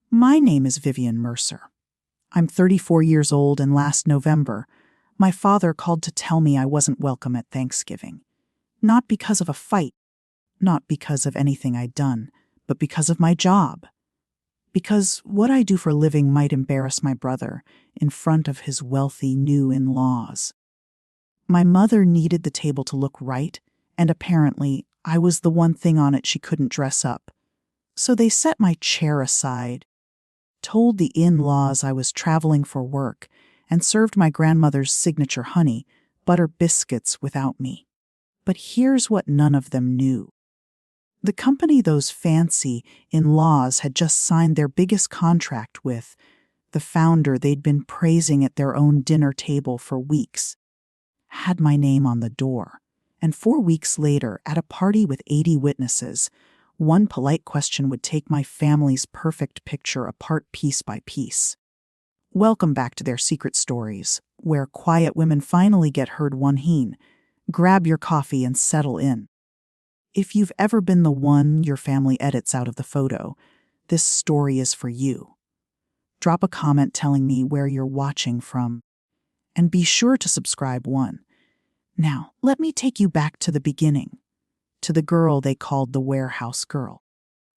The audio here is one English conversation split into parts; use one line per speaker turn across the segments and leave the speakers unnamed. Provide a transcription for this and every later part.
My name is Vivian Mercer. I'm 34 years old, and last November, my father called to tell me I wasn't welcome at Thanksgiving. Not because of a fight, not because of anything I'd done, but because of my job. Because what I do for a living might embarrass my brother in front of his wealthy new in-laws. My mother needed the table to look right, and apparently I was the one thing on it she couldn't dress up. So they set my chair aside, told the in-laws I was traveling for work, and served my grandmother's signature honey, butter biscuits without me. But here's what none of them knew. The company those fancy in-laws had just signed their biggest contract with, the founder they'd been praising at their own dinner table for weeks, had my name on the door. And 4 weeks later, at a party with 80 witnesses, one polite question would take my family's perfect picture apart piece by piece. Welcome back to their secret stories, where quiet women finally get heard one heen. Grab your coffee and settle in. If you've ever been the one your family edits out of the photo, this story is for you. Drop a comment telling me where you're watching from. And be sure to subscribe one. Now, let me take you back to the beginning, to the girl they called the warehouse girl.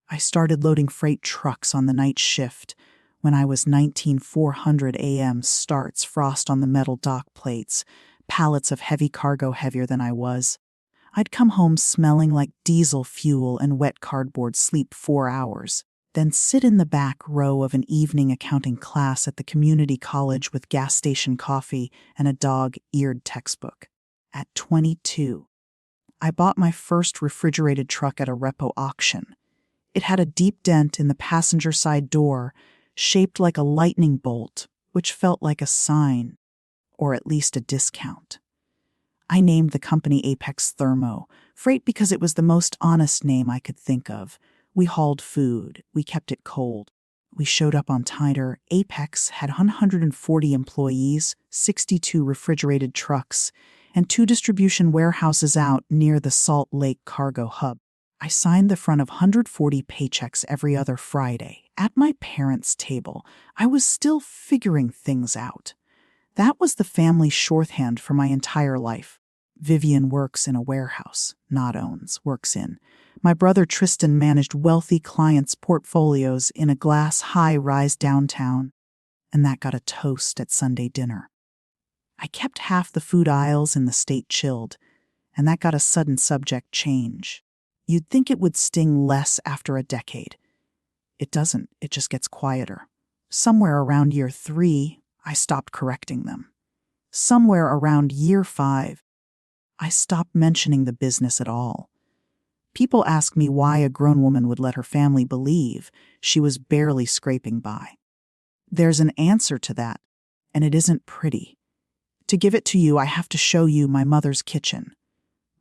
I started loading freight trucks on the night shift when I was 19,400 a.m. starts, frost on the metal dock plates, pallets of heavy cargo heavier than I was. I'd come home smelling like diesel fuel and wet cardboard, sleep 4 hours, then sit in the back row of an evening accounting class at the community college with gas station coffee and a dog-eared textbook. At 22, I bought my first refrigerated truck at a repo auction. It had a deep dent in the passenger side door, shaped like a lightning bolt, which felt like a sign, or at least a discount. I named the company Apex Thermo-Freight because it was the most honest name I could think of. We hauled food. We kept it cold. We showed up on time. Apex had 140 employees, 62 refrigerated trucks, and 2 distribution warehouses out near the Salt Lake cargo hub. I signed the front of 140 paychecks every other Friday. At my parents' table, I was still figuring things out. That was the family shorthand for my entire life. Vivian works in a warehouse, not owns, works in. My brother Tristan managed wealthy clients' portfolios in a glass high-rise downtown, and that got a toast at Sunday dinner. I kept half the food aisles in the state chilled, and that got a sudden subject change. You'd think it would sting less after a decade. It doesn't, it just gets quieter. Somewhere around year 3, I stopped correcting them. Somewhere around year 5, I stopped mentioning the business at all. People ask me why a grown woman would let her family believe she was barely scraping by. There's an answer to that, and it isn't pretty. To give it to you, I have to show you my mother's kitchen.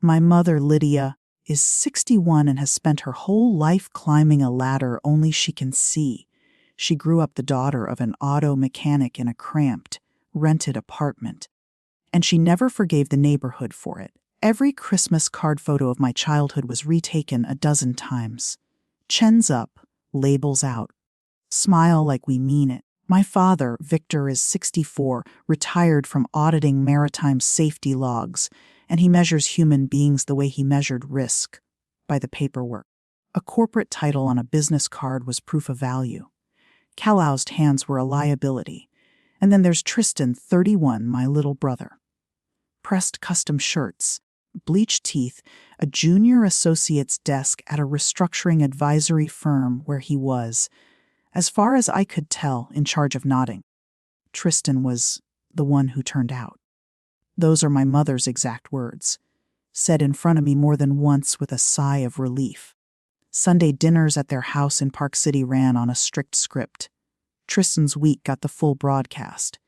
My mother, Lydia, is 61 and has spent her whole life climbing a ladder only she can see. She grew up the daughter of an auto mechanic in a cramped, rented apartment, and she never forgave the neighborhood for it. Every Christmas card photo of my childhood was retaken a dozen times. Chins up, labels out. Smile like we mean it. My father, Victor, is 64, retired from auditing maritime safety logs, and he measures human beings the way he measured risk, by the paperwork. A corporate title on a business card was proof of value. Calloused hands were a liability. And then there's Tristan, 31, my little brother. Pressed custom shirts, bleached teeth, a junior associate's desk at a restructuring advisory firm where he was, as far as I could tell, in charge of nodding. Tristan was the one who turned out. Those are my mother's exact words, said in front of me more than once with a sigh of relief. Sunday dinners at their house in Park City ran on a strict script. Tristan's week got the full broadcast.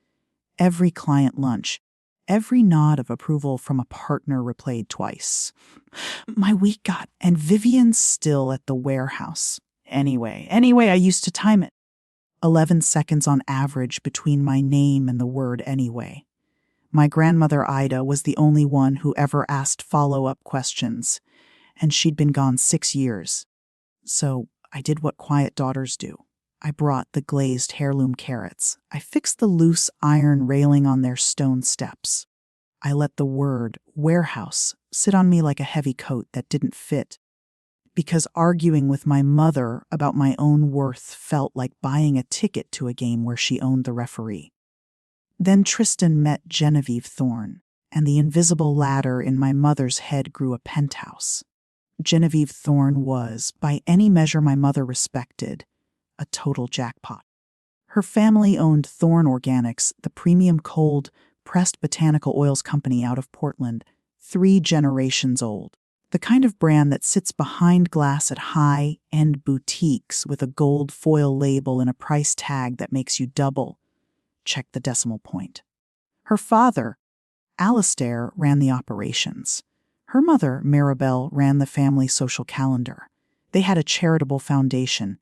Every client lunch, every nod of approval from a partner replayed twice. My week got, and Vivian's still at the warehouse. Anyway, I used to time it. 11 seconds on average between my name and the word anyway. My grandmother Ida was the only one who ever asked follow-up questions, and she'd been gone 6 years. So I did what quiet daughters do. I brought the glazed heirloom carrots. I fixed the loose iron railing on their stone steps. I let the word warehouse sit on me like a heavy coat that didn't fit, because arguing with my mother about my own worth felt like buying a ticket to a game where she owned the referee. Then Tristan met Genevieve Thorne, and the invisible ladder in my mother's head grew a penthouse. Genevieve Thorne was, by any measure my mother respected, a total jackpot. Her family owned Thorne Organics, the premium cold, pressed botanical oils company out of Portland, 3 generations old. The kind of brand that sits behind glass at high-end boutiques with a gold foil label and a price tag that makes you double. Check the decimal point. Her father, Alistair, ran the operations. Her mother, Maribel, ran the family social calendar. They had a charitable foundation,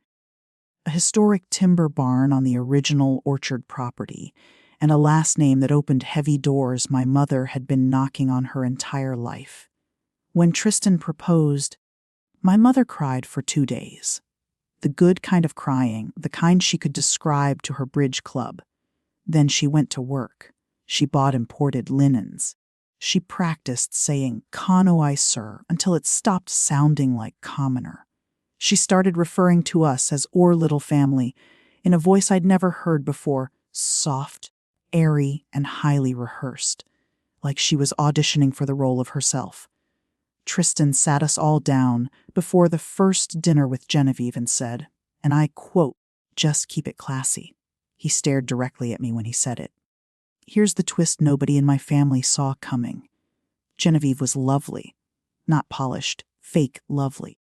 a historic timber barn on the original orchard property, and a last name that opened heavy doors my mother had been knocking on her entire life. When Tristan proposed, my mother cried for 2 days. The good kind of crying, the kind she could describe to her bridge club. Then she went to work. She bought imported linens. She practiced saying "conoi, sir," until it stopped sounding like commoner. She started referring to us as "or little family" in a voice I'd never heard before, soft, airy, and highly rehearsed, like she was auditioning for the role of herself. Tristan sat us all down before the first dinner with Genevieve and said, and I quote, "Just keep it classy." He stared directly at me when he said it. Here's the twist nobody in my family saw coming. Genevieve was lovely. Not polished, fake lovely.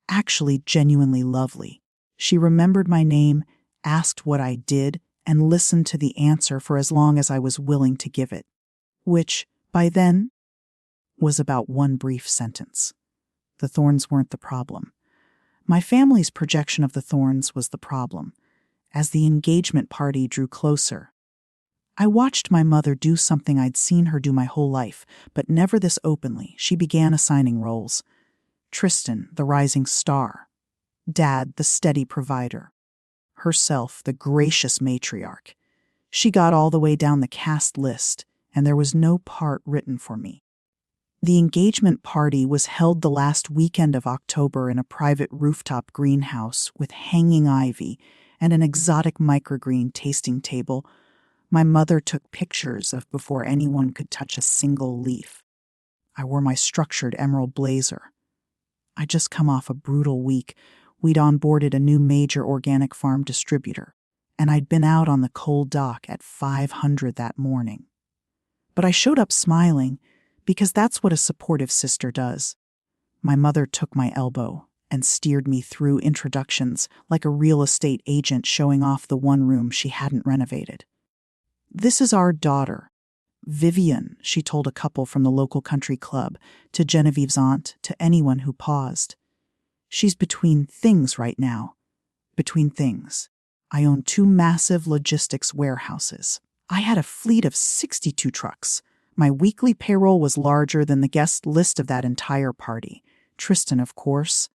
Actually genuinely lovely. She remembered my name, asked what I did, and listened to the answer for as long as I was willing to give it, which, by then, was about one brief sentence. The Thornes weren't the problem. My family's projection of the Thornes was the problem. As the engagement party drew closer, I watched my mother do something I'd seen her do my whole life, but never this openly. She began assigning roles. Tristan, the rising star. Dad, the steady provider. Herself, the gracious matriarch. She got all the way down the cast list, and there was no part written for me. The engagement party was held the last weekend of October in a private rooftop greenhouse with hanging ivy and an exotic microgreen tasting table. My mother took pictures of before anyone could touch a single leaf. I wore my structured emerald blazer. I'd just come off a brutal week. We'd onboarded a new major organic farm distributor, and I'd been out on the cold dock at 500 that morning. But I showed up smiling, because that's what a supportive sister does. My mother took my elbow and steered me through introductions like a real estate agent showing off the one room she hadn't renovated. "This is our daughter, Vivian," she told a couple from the local country club, to Genevieve's aunt, to anyone who paused. "She's between things right now. Between things. I own 2 massive logistics warehouses. I had a fleet of 62 trucks. My weekly payroll was larger than the guest list of that entire party. Tristan, of course,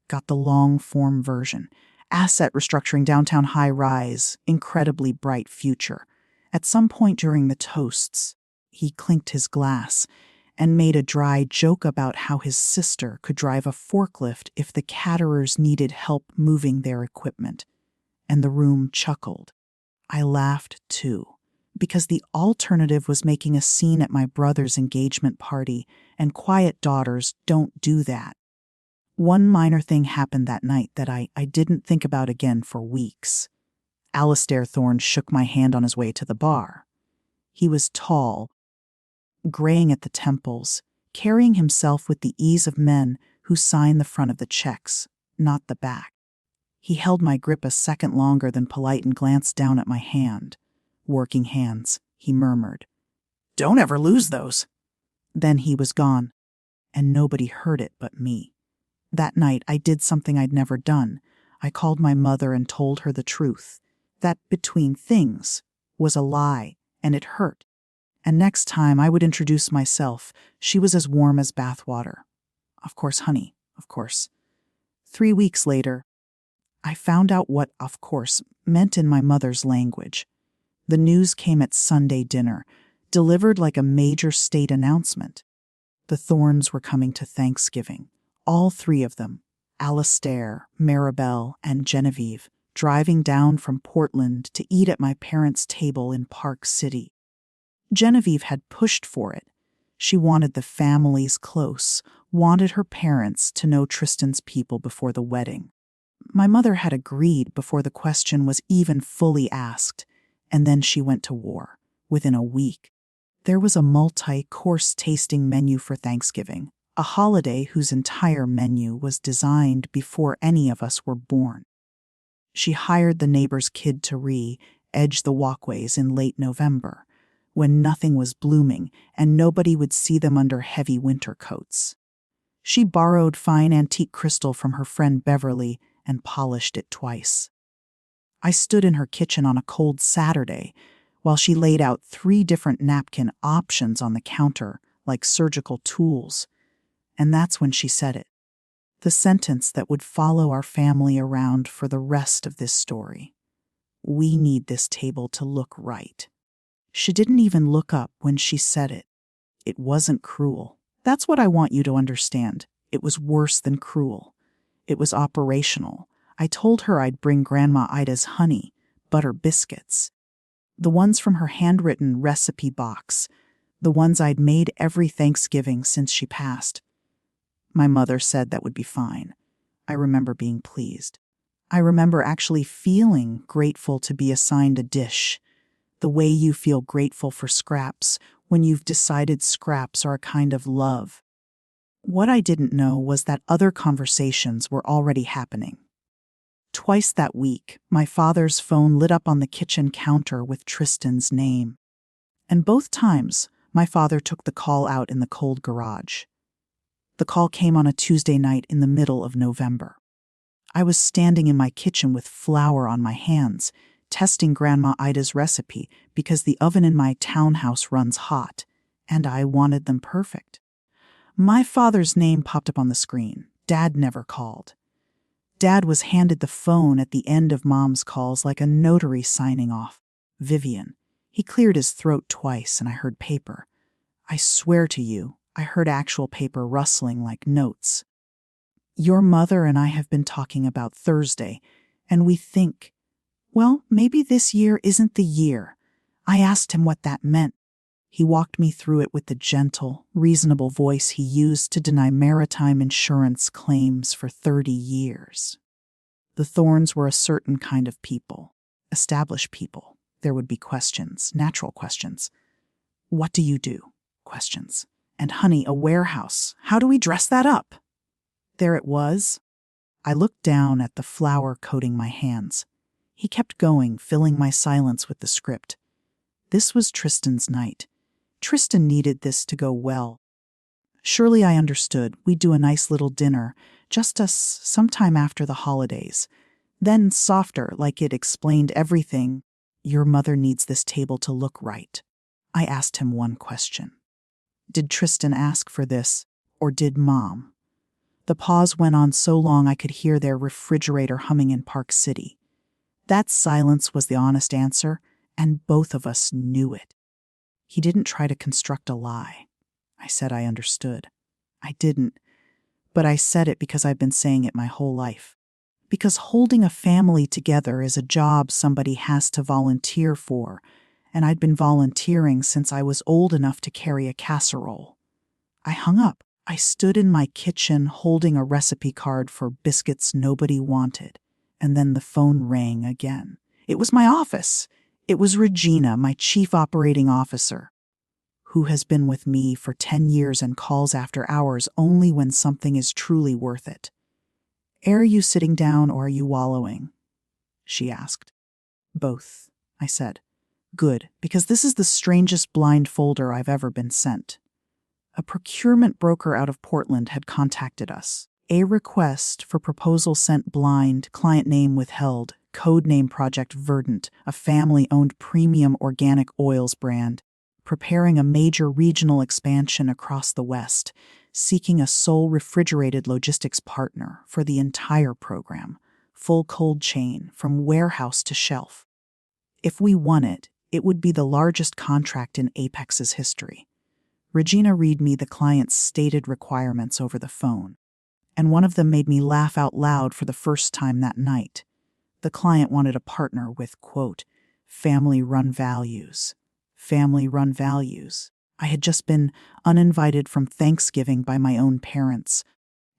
got the long-form version. Asset restructuring, downtown high-rise, incredibly bright future. At some point during the toasts, he clinked his glass and made a dry joke about how his sister could drive a forklift if the caterers needed help moving their equipment. And the room chuckled. I laughed, too, because the alternative was making a scene at my brother's engagement party, and quiet daughters don't do that. One minor thing happened that night that I didn't think about again for weeks. Alistair Thorne shook my hand on his way to the bar. He was tall, graying at the temples, carrying himself with the ease of men who sign the front of the checks, not the back. He held my grip a second longer than polite and glanced down at my hand. "Working hands," he murmured. "Don't ever lose those." Then he was gone, and nobody heard it but me. That night I did something I'd never done. I called my mother and told her the truth. That between things was a lie, and it hurt. And next time I would introduce myself, she was as warm as bathwater. Of course, honey, of course. 3 weeks later, I found out what, of course, meant in my mother's language. The news came at Sunday dinner, delivered like a major state announcement. The Thornes were coming to Thanksgiving. All three of them, Alastair, Maribel, and Genevieve, driving down from Portland to eat at my parents' table in Park City. Genevieve had pushed for it. She wanted the families close, wanted her parents to know Tristan's people before the wedding. My mother had agreed before the question was even fully asked, and then she went to war, within a week. There was a multi-course tasting menu for Thanksgiving, a holiday whose entire menu was designed before any of us were born. She hired the neighbor's kid to edge the walkways in late November, when nothing was blooming and nobody would see them under heavy winter coats. She borrowed fine antique crystal from her friend Beverly and polished it twice. I stood in her kitchen on a cold Saturday while she laid out 3 different napkin options on the counter like surgical tools, and that's when she said it. The sentence that would follow our family around for the rest of this story. We need this table to look right. She didn't even look up when she said it. It wasn't cruel. That's what I want you to understand. It was worse than cruel. It was operational. I told her I'd bring Grandma Ida's honey, butter biscuits. The ones from her handwritten recipe box. The ones I'd made every Thanksgiving since she passed. My mother said that would be fine. I remember being pleased. I remember actually feeling grateful to be assigned a dish, the way you feel grateful for scraps when you've decided scraps are a kind of love. What I didn't know was that other conversations were already happening. Twice that week, my father's phone lit up on the kitchen counter with Tristan's name. And both times, my father took the call out in the cold garage. The call came on a Tuesday night in the middle of November. I was standing in my kitchen with flour on my hands, testing Grandma Ida's recipe because the oven in my townhouse runs hot, and I wanted them perfect. My father's name popped up on the screen. Dad never called. Dad was handed the phone at the end of Mom's calls like a notary signing off. Vivian. He cleared his throat twice, and I heard paper. I swear to you, I heard actual paper rustling like notes. Your mother and I have been talking about Thursday, and we think, well, maybe this year isn't the year. I asked him what that meant. He walked me through it with the gentle, reasonable voice he used to deny maritime insurance claims for 30 years. The Thornes were a certain kind of people, established people. There would be questions, natural questions. What do you do? Questions. And honey, a warehouse. How do we dress that up? There it was. I looked down at the flour coating my hands. He kept going, filling my silence with the script. This was Tristan's night. Tristan needed this to go well. Surely I understood. We'd do a nice little dinner, just us, sometime after the holidays. Then softer, like it explained everything. Your mother needs this table to look right. I asked him one question. Did Tristan ask for this, or did Mom? The pause went on so long I could hear their refrigerator humming in Park City. That silence was the honest answer, and both of us knew it. He didn't try to construct a lie. I said I understood. I didn't, but I said it because I've been saying it my whole life. Because holding a family together is a job somebody has to volunteer for, and I'd been volunteering since I was old enough to carry a casserole. I hung up. I stood in my kitchen holding a recipe card for biscuits nobody wanted, and then the phone rang again. It was my office. It was Regina, my chief operating officer, who has been with me for 10 years and calls after hours only when something is truly worth it. Are you sitting down or are you wallowing? She asked. Both, I said. Good, because this is the strangest blind folder I've ever been sent. A procurement broker out of Portland had contacted us. A request for proposal sent blind, client name withheld, codename Project Verdant, a family-owned premium organic oils brand, preparing a major regional expansion across the West, seeking a sole refrigerated logistics partner for the entire program, full cold chain from warehouse to shelf. If we won it, it would be the largest contract in Apex's history. Regina read me the client's stated requirements over the phone, and one of them made me laugh out loud for the first time that night. The client wanted a partner with, quote, family-run values. Family-run values. I had just been uninvited from Thanksgiving by my own parents,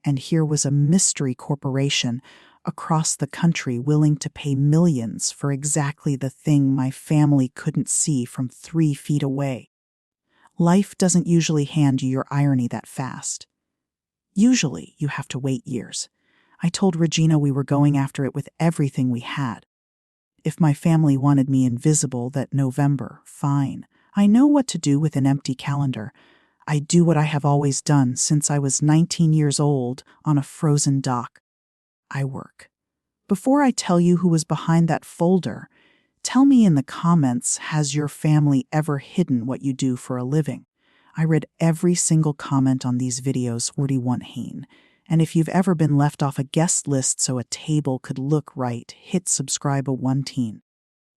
and here was a mystery corporation across the country willing to pay millions for exactly the thing my family couldn't see from 3 feet away. Life doesn't usually hand you your irony that fast. Usually, you have to wait years. I told Regina we were going after it with everything we had. If my family wanted me invisible that November, fine. I know what to do with an empty calendar. I do what I have always done since I was 19 years old on a frozen dock. I work. Before I tell you who was behind that folder, tell me in the comments, has your family ever hidden what you do for a living? I read every single comment on these videos, 41 Hain. And if you've ever been left off a guest list so a table could look right, hit subscribe a 1 teen.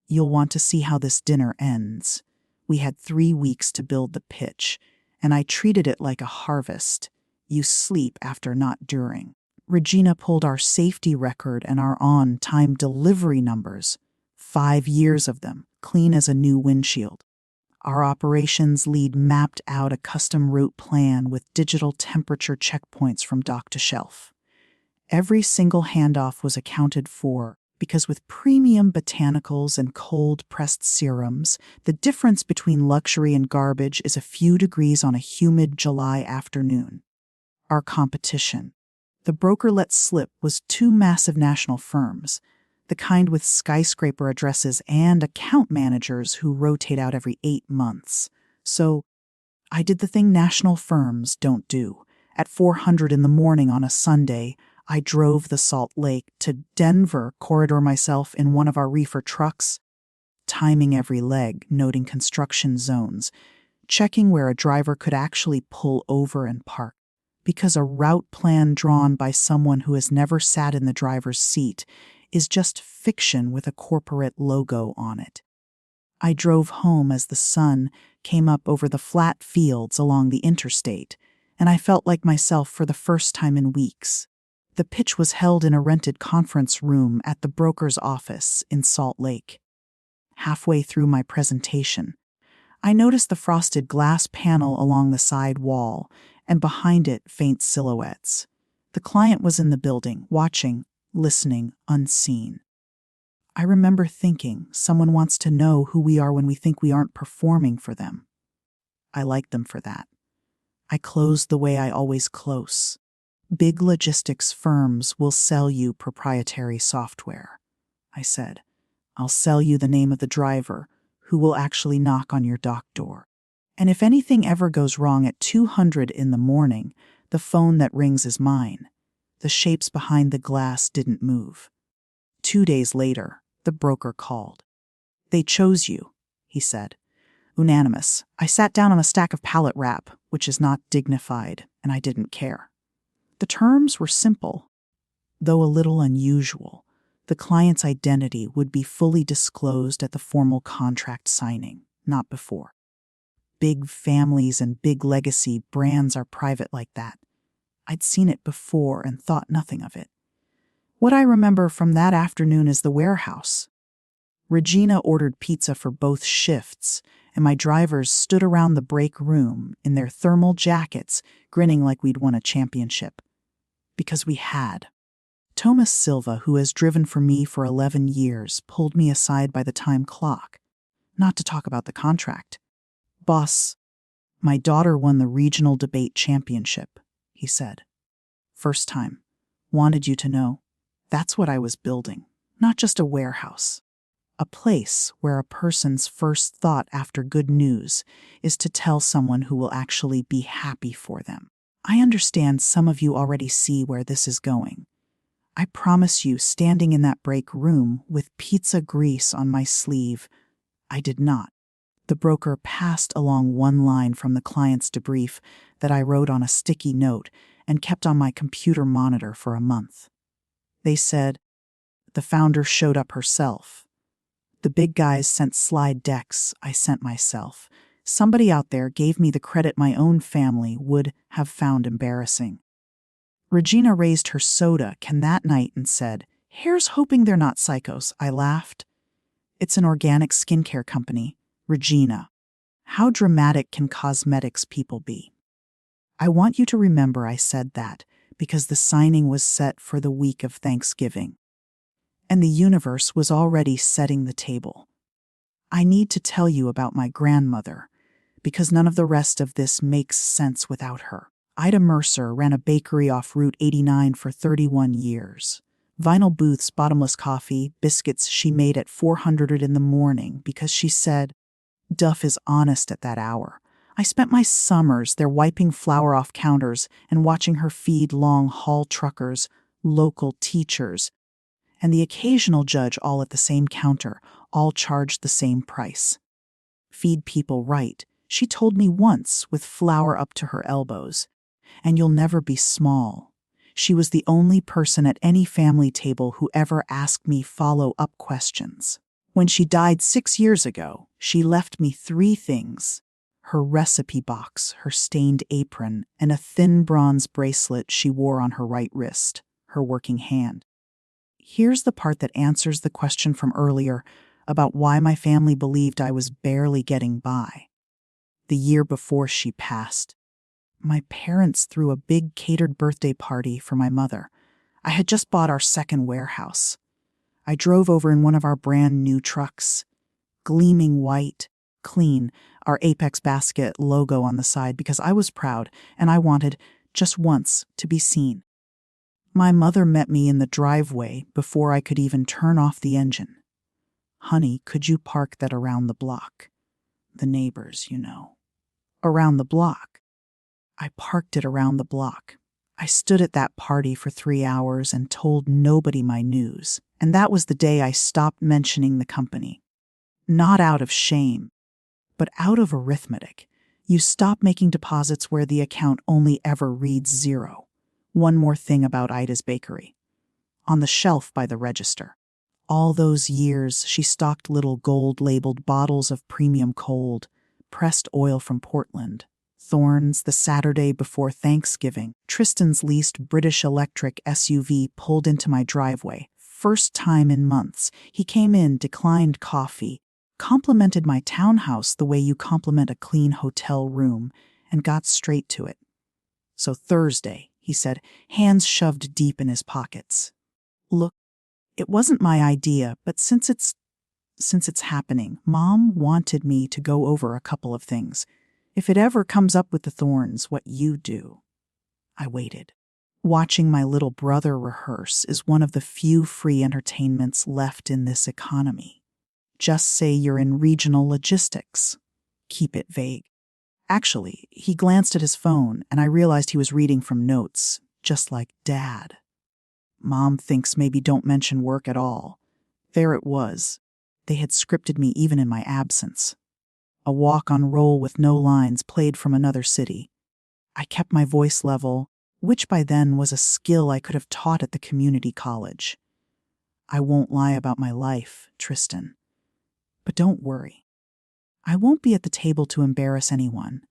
You'll want to see how this dinner ends. We had 3 weeks to build the pitch, and I treated it like a harvest. You sleep after, not during. Regina pulled our safety record and our on-time delivery numbers. 5 years of them, clean as a new windshield. Our operations lead mapped out a custom route plan with digital temperature checkpoints from dock to shelf. Every single handoff was accounted for because with premium botanicals and cold-pressed serums, the difference between luxury and garbage is a few degrees on a humid July afternoon. Our competition. The broker let slip was 2 massive national firms, the kind with skyscraper addresses and account managers who rotate out every 8 months. So I did the thing national firms don't do. At 400 in the morning on a Sunday, I drove the Salt Lake to Denver corridor myself in one of our reefer trucks, timing every leg, noting construction zones, checking where a driver could actually pull over and park. Because a route plan drawn by someone who has never sat in the driver's seat is just fiction with a corporate logo on it. I drove home as the sun came up over the flat fields along the interstate, and I felt like myself for the first time in weeks. The pitch was held in a rented conference room at the broker's office in Salt Lake. Halfway through my presentation, I noticed the frosted glass panel along the side wall, and behind it faint silhouettes. The client was in the building, watching, listening, unseen. I remember thinking, someone wants to know who we are when we think we aren't performing for them. I liked them for that. I closed the way I always close. Big logistics firms will sell you proprietary software. I said, I'll sell you the name of the driver who will actually knock on your dock door. And if anything ever goes wrong at 200 in the morning, the phone that rings is mine. The shapes behind the glass didn't move. 2 days later, the broker called. They chose you, he said. Unanimous. I sat down on a stack of pallet wrap, which is not dignified, and I didn't care. The terms were simple, though a little unusual. The client's identity would be fully disclosed at the formal contract signing, not before. Big families and big legacy brands are private like that. I'd seen it before and thought nothing of it. What I remember from that afternoon is the warehouse. Regina ordered pizza for both shifts, and my drivers stood around the break room in their thermal jackets, grinning like we'd won a championship. Because we had. Thomas Silva, who has driven for me for 11 years, pulled me aside by the time clock, not to talk about the contract. Boss, my daughter won the regional debate championship, he said. First time. Wanted you to know. That's what I was building. Not just a warehouse. A place where a person's first thought after good news is to tell someone who will actually be happy for them. I understand some of you already see where this is going. I promise you, standing in that break room with pizza grease on my sleeve, I did not. The broker passed along one line from the client's debrief that I wrote on a sticky note and kept on my computer monitor for a month. They said, The founder showed up herself. The big guys sent slide decks, I sent myself. Somebody out there gave me the credit my own family would have found embarrassing. Regina raised her soda can that night and said, "Here's hoping they're not psychos." I laughed. It's an organic skincare company. Regina. How dramatic can cosmetics people be? I want you to remember I said that because the signing was set for the week of Thanksgiving. And the universe was already setting the table. I need to tell you about my grandmother, because none of the rest of this makes sense without her. Ida Mercer ran a bakery off Route 89 for 31 years. Vinyl booths, bottomless coffee, biscuits she made at 400 in the morning because she said, "Duff is honest at that hour." I spent my summers there wiping flour off counters and watching her feed long-haul truckers, local teachers, and the occasional judge all at the same counter, all charged the same price. Feed people right, she told me once with flour up to her elbows. And you'll never be small. She was the only person at any family table who ever asked me follow-up questions. When she died 6 years ago, she left me 3 things: her recipe box, her stained apron, and a thin bronze bracelet she wore on her right wrist, her working hand. Here's the part that answers the question from earlier about why my family believed I was barely getting by. The year before she passed, my parents threw a big catered birthday party for my mother. I had just bought our second warehouse. I drove over in one of our brand new trucks, gleaming white, clean, our Apex basket logo on the side because I was proud and I wanted, just once, to be seen. My mother met me in the driveway before I could even turn off the engine. "Honey, could you park that around the block?" The neighbors, you know. Around the block. I parked it around the block. I stood at that party for 3 hours and told nobody my news, and that was the day I stopped mentioning the company. Not out of shame, but out of arithmetic. You stop making deposits where the account only ever reads 0. One more thing about Ida's bakery. On the shelf by the register. All those years, she stocked little gold-labeled bottles of premium cold, pressed oil from Portland, Thorne's the Saturday before Thanksgiving. Tristan's leased British Electric SUV pulled into my driveway. First time in months. He came in, declined coffee, complimented my townhouse the way you compliment a clean hotel room, and got straight to it. "So Thursday," he said, hands shoved deep in his pockets. "Look, it wasn't my idea, but since it's happening, Mom wanted me to go over a couple of things. If it ever comes up with the Thornes, what you do." I waited. Watching my little brother rehearse is one of the few free entertainments left in this economy. Just say you're in regional logistics. Keep it vague. Actually, he glanced at his phone, and I realized he was reading from notes, just like Dad. "Mom thinks maybe don't mention work at all." There it was. They had scripted me even in my absence. A walk-on role with no lines played from another city. I kept my voice level, which by then was a skill I could have taught at the community college. "I won't lie about my life, Tristan. But don't worry. I won't be at the table to embarrass anyone."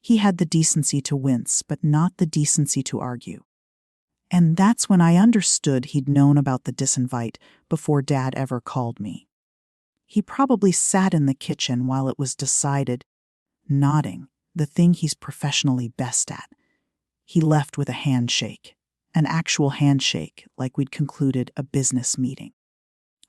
He had the decency to wince, but not the decency to argue. And that's when I understood he'd known about the disinvite before Dad ever called me. He probably sat in the kitchen while it was decided, nodding, the thing he's professionally best at. He left with a handshake, an actual handshake, like we'd concluded a business meeting.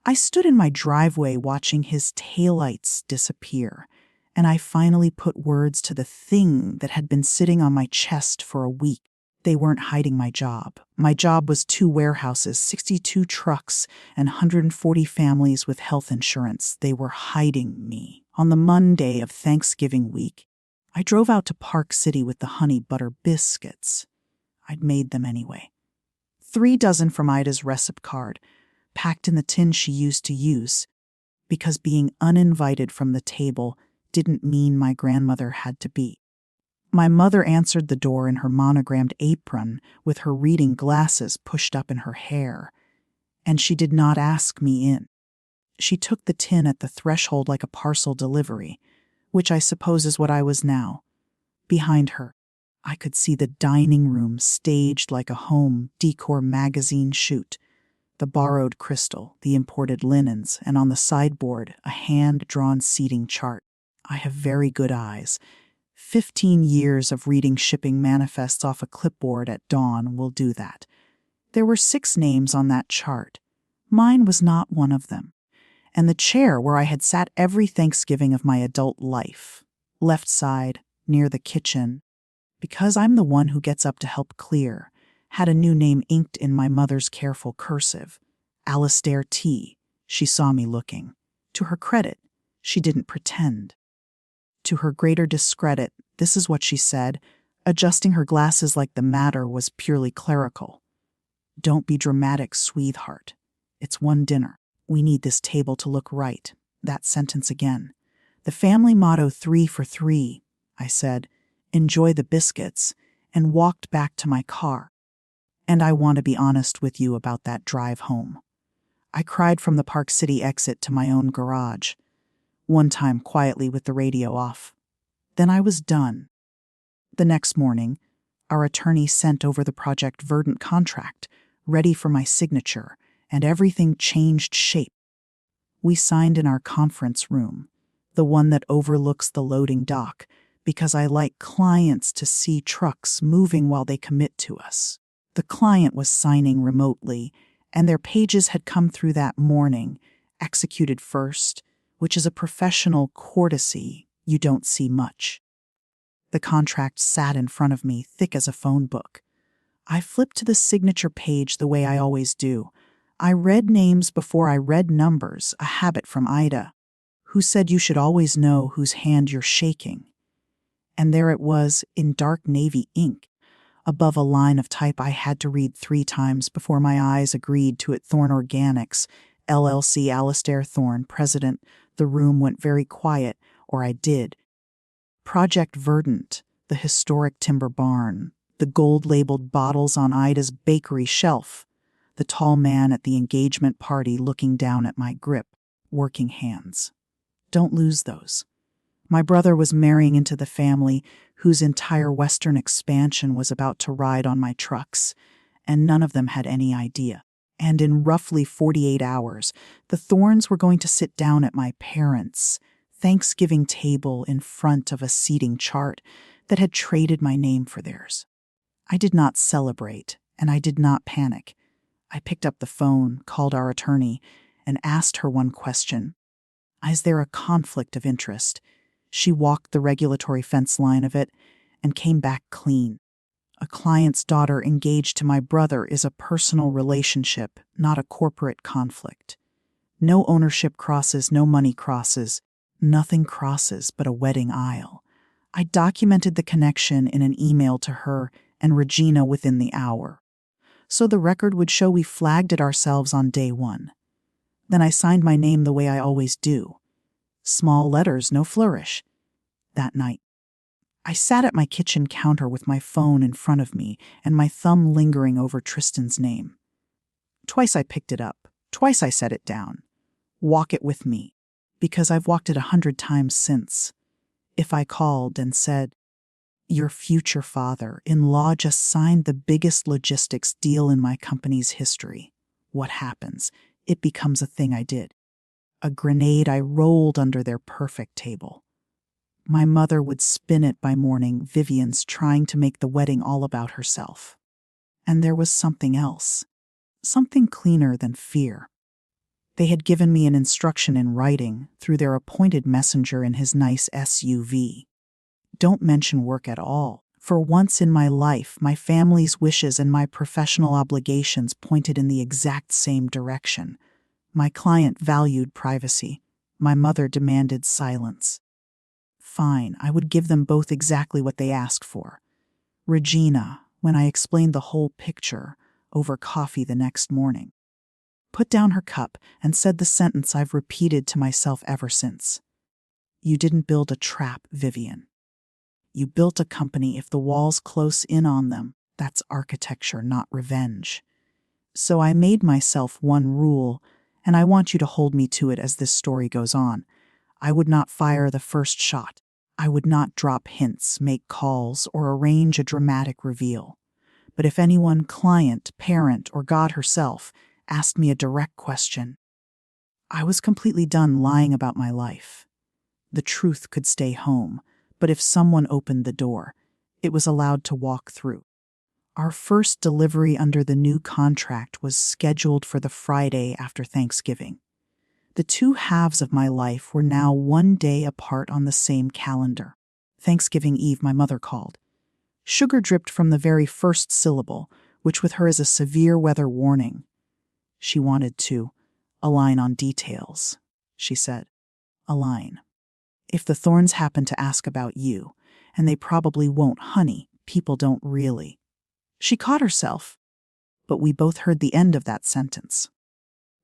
I stood in my driveway watching his taillights disappear, and I finally put words to the thing that had been sitting on my chest for a week. They weren't hiding my job. My job was 2 warehouses, 62 trucks, and 140 families with health insurance. They were hiding me. On the Monday of Thanksgiving week, I drove out to Park City with the honey butter biscuits. I'd made them anyway. 3 dozen from Ida's recipe card, packed in the tin she used to use, because being uninvited from the table didn't mean my grandmother had to be. My mother answered the door in her monogrammed apron with her reading glasses pushed up in her hair, And she did not ask me in. She took the tin at the threshold like a parcel delivery, which I suppose is what I was now. Behind her, I could see the dining room staged like a home decor magazine shoot, the borrowed crystal, the imported linens, and on the sideboard, a hand-drawn seating chart. I have very good eyes. 15 years of reading shipping manifests off a clipboard at dawn will do that. There were 6 names on that chart. Mine was not one of them. And the chair where I had sat every Thanksgiving of my adult life, left side, near the kitchen, because I'm the one who gets up to help clear, had a new name inked in my mother's careful cursive. Alastair T. She saw me looking. To her credit, she didn't pretend. To her greater discredit, this is what she said, adjusting her glasses like the matter was purely clerical. Don't be dramatic, sweetheart. It's one dinner. We need this table to look right. That sentence again. The family motto 3 for 3, I said. Enjoy the biscuits, and walked back to my car. And I want to be honest with you about that drive home. I cried from the Park City exit to my own garage, one time quietly with the radio off. Then I was done. The next morning, our attorney sent over the Project Verdant contract, ready for my signature, and everything changed shape. We signed in our conference room, the one that overlooks the loading dock, because I like clients to see trucks moving while they commit to us. The client was signing remotely, and their pages had come through that morning, executed first, which is a professional courtesy you don't see much. The contract sat in front of me, thick as a phone book. I flipped to the signature page the way I always do. I read names before I read numbers, a habit from Ida, who said you should always know whose hand you're shaking. And there it was, in dark navy ink, above a line of type I had to read 3 times before my eyes agreed to it. Thorne Organics, LLC, Alastair Thorne, President. The room went very quiet, or I did. Project Verdant, the historic timber barn, the gold-labeled bottles on Ida's bakery shelf, the tall man at the engagement party looking down at my grip, working hands. Don't lose those. My brother was marrying into the family whose entire western expansion was about to ride on my trucks, and none of them had any idea. And in roughly 48 hours, the Thornes were going to sit down at my parents' Thanksgiving table in front of a seating chart that had traded my name for theirs. I did not celebrate, and I did not panic. I picked up the phone, called our attorney, and asked her one question. Is there a conflict of interest? She walked the regulatory fence line of it and came back clean. A client's daughter engaged to my brother is a personal relationship, not a corporate conflict. No ownership crosses, no money crosses. Nothing crosses but a wedding aisle. I documented the connection in an email to her and Regina within the hour, so the record would show we flagged it ourselves on day 1. Then I signed my name the way I always do. Small letters, no flourish. That night, I sat at my kitchen counter with my phone in front of me and my thumb lingering over Tristan's name. Twice I picked it up. Twice I set it down. Walk it with me, because I've walked it 100 times since. If I called and said, your future father-in-law just signed the biggest logistics deal in my company's history, what happens? It becomes a thing I did. A grenade I rolled under their perfect table. My mother would spin it by morning, Vivian's trying to make the wedding all about herself. And there was something else, something cleaner than fear. They had given me an instruction in writing through their appointed messenger in his nice SUV. Don't mention work at all. For once in my life, my family's wishes and my professional obligations pointed in the exact same direction. My client valued privacy. My mother demanded silence. Fine, I would give them both exactly what they asked for. Regina, when I explained the whole picture, over coffee the next morning, put down her cup and said the sentence I've repeated to myself ever since. You didn't build a trap, Vivian. You built a company if the walls close in on them. That's architecture, not revenge. So I made myself one rule, and I want you to hold me to it as this story goes on. I would not fire the first shot. I would not drop hints, make calls, or arrange a dramatic reveal. But if anyone, client, parent, or God herself, asked me a direct question, I was completely done lying about my life. The truth could stay home, but if someone opened the door, it was allowed to walk through. Our first delivery under the new contract was scheduled for the Friday after Thanksgiving. The two halves of my life were now one day apart on the same calendar. Thanksgiving Eve, my mother called. Sugar dripped from the very first syllable, which with her is a severe weather warning. She wanted to align on details, she said. Align. If the Thornes happen to ask about you, and they probably won't, honey, people don't really. She caught herself, but we both heard the end of that sentence.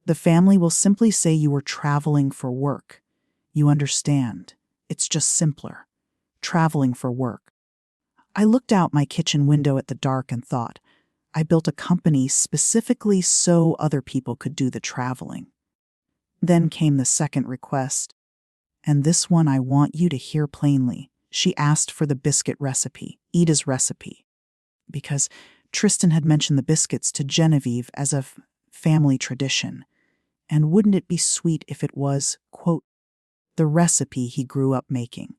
The family will simply say you were traveling for work. You understand. It's just simpler. Traveling for work. I looked out my kitchen window at the dark and thought, I built a company specifically so other people could do the traveling. Then came the second request. And this one I want you to hear plainly. She asked for the biscuit recipe, Ida's recipe, because Tristan had mentioned the biscuits to Genevieve as a family tradition. And wouldn't it be sweet if it was, quote, the recipe he grew up making?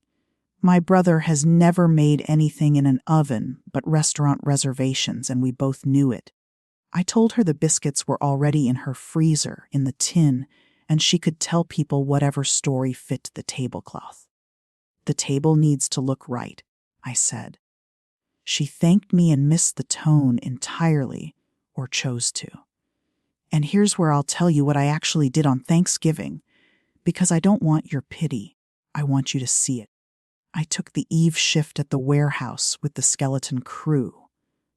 My brother has never made anything in an oven but restaurant reservations, and we both knew it. I told her the biscuits were already in her freezer, in the tin, and she could tell people whatever story fit the tablecloth. The table needs to look right, I said. She thanked me and missed the tone entirely, or chose to. And here's where I'll tell you what I actually did on Thanksgiving, because I don't want your pity. I want you to see it. I took the eve shift at the warehouse with the skeleton crew,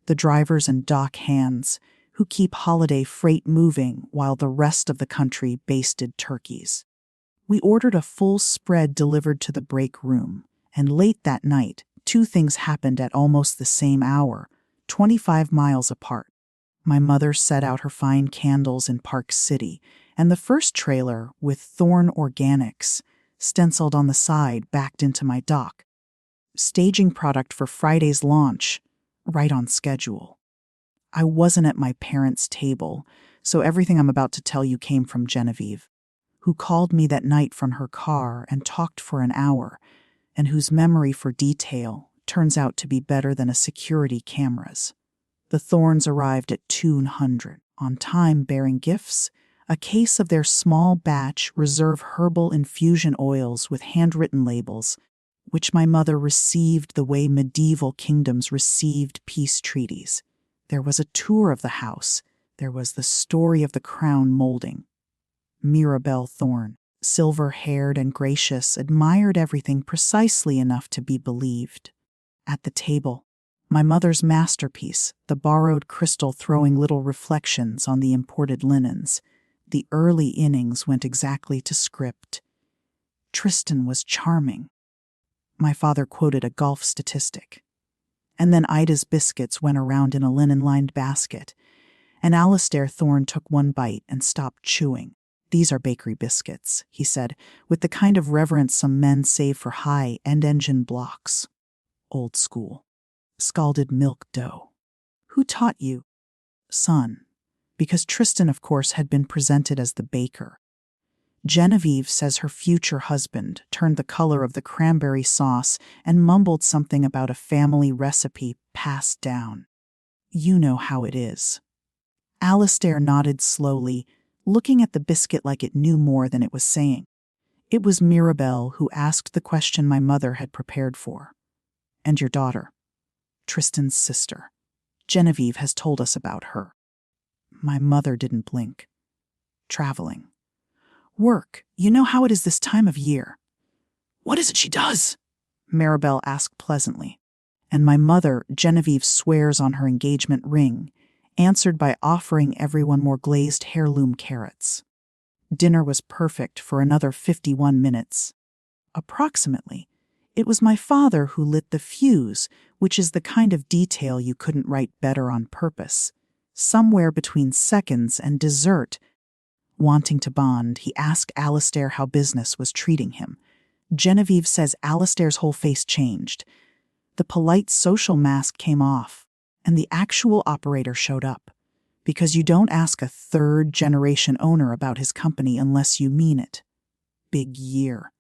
the drivers and dock hands who keep holiday freight moving while the rest of the country basted turkeys. We ordered a full spread delivered to the break room, and late that night, two things happened at almost the same hour, 25 miles apart. My mother set out her fine candles in Park City, and the first trailer with Thorne Organics stenciled on the side backed into my dock. Staging product for Friday's launch, right on schedule. I wasn't at my parents' table, so everything I'm about to tell you came from Genevieve, who called me that night from her car and talked for an hour, and whose memory for detail turns out to be better than a security camera's. The Thornes arrived at 200, on time, bearing gifts, a case of their small batch reserve herbal infusion oils with handwritten labels, which my mother received the way medieval kingdoms received peace treaties. There was a tour of the house. There was the story of the crown molding. Mirabelle Thorne, silver-haired and gracious, admired everything precisely enough to be believed. At the table, my mother's masterpiece, the borrowed crystal throwing little reflections on the imported linens. The early innings went exactly to script. Tristan was charming. My father quoted a golf statistic. And then Ida's biscuits went around in a linen-lined basket, and Alistair Thorne took one bite and stopped chewing. These are bakery biscuits, he said, with the kind of reverence some men save for high-end engine blocks. Old school. Scalded milk dough. Who taught you? Son. Because Tristan, of course, had been presented as the baker. Genevieve says her future husband turned the color of the cranberry sauce and mumbled something about a family recipe passed down. You know how it is. Alistair nodded slowly, looking at the biscuit like it knew more than it was saying. It was Mirabelle who asked the question my mother had prepared for. And your daughter? Tristan's sister. Genevieve has told us about her. My mother didn't blink. Traveling. Work. You know how it is this time of year. What is it she does? Mirabelle asked pleasantly. And my mother, Genevieve, swears on her engagement ring, answered by offering everyone more glazed heirloom carrots. Dinner was perfect for another 51 minutes. Approximately. It was my father who lit the fuse, which is the kind of detail you couldn't write better on purpose. somewhere between seconds and dessert. Wanting to bond, he asked Alistair how business was treating him. Genevieve says Alistair's whole face changed. The polite social mask came off, and the actual operator showed up. Because you don't ask a third-generation owner about his company unless you mean it. Big year,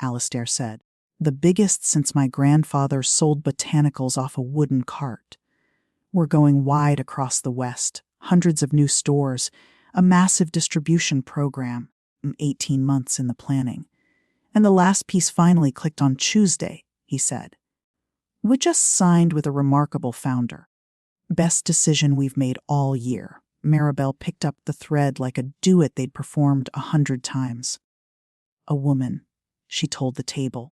Alistair said. The biggest since my grandfather sold botanicals off a wooden cart. We're going wide across the West, hundreds of new stores, a massive distribution program, 18 months in the planning. And the last piece finally clicked on Tuesday, he said. We just signed with a remarkable founder. Best decision we've made all year. Maribel picked up the thread like a duet they'd performed 100 times. A woman, she told the table,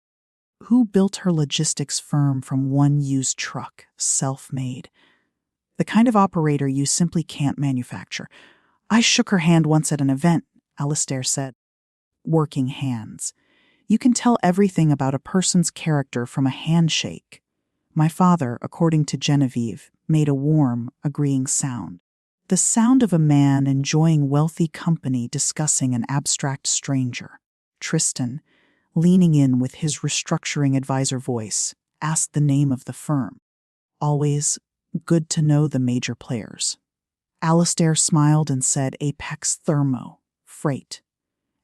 who built her logistics firm from one used truck, self-made. The kind of operator you simply can't manufacture. I shook her hand once at an event, Alistair said. Working hands. You can tell everything about a person's character from a handshake. My father, according to Genevieve, made a warm, agreeing sound. The sound of a man enjoying wealthy company discussing an abstract stranger. Tristan, leaning in with his restructuring advisor voice, asked the name of the firm. Always good to know the major players. Alistair smiled and said Apex Thermo-Freight.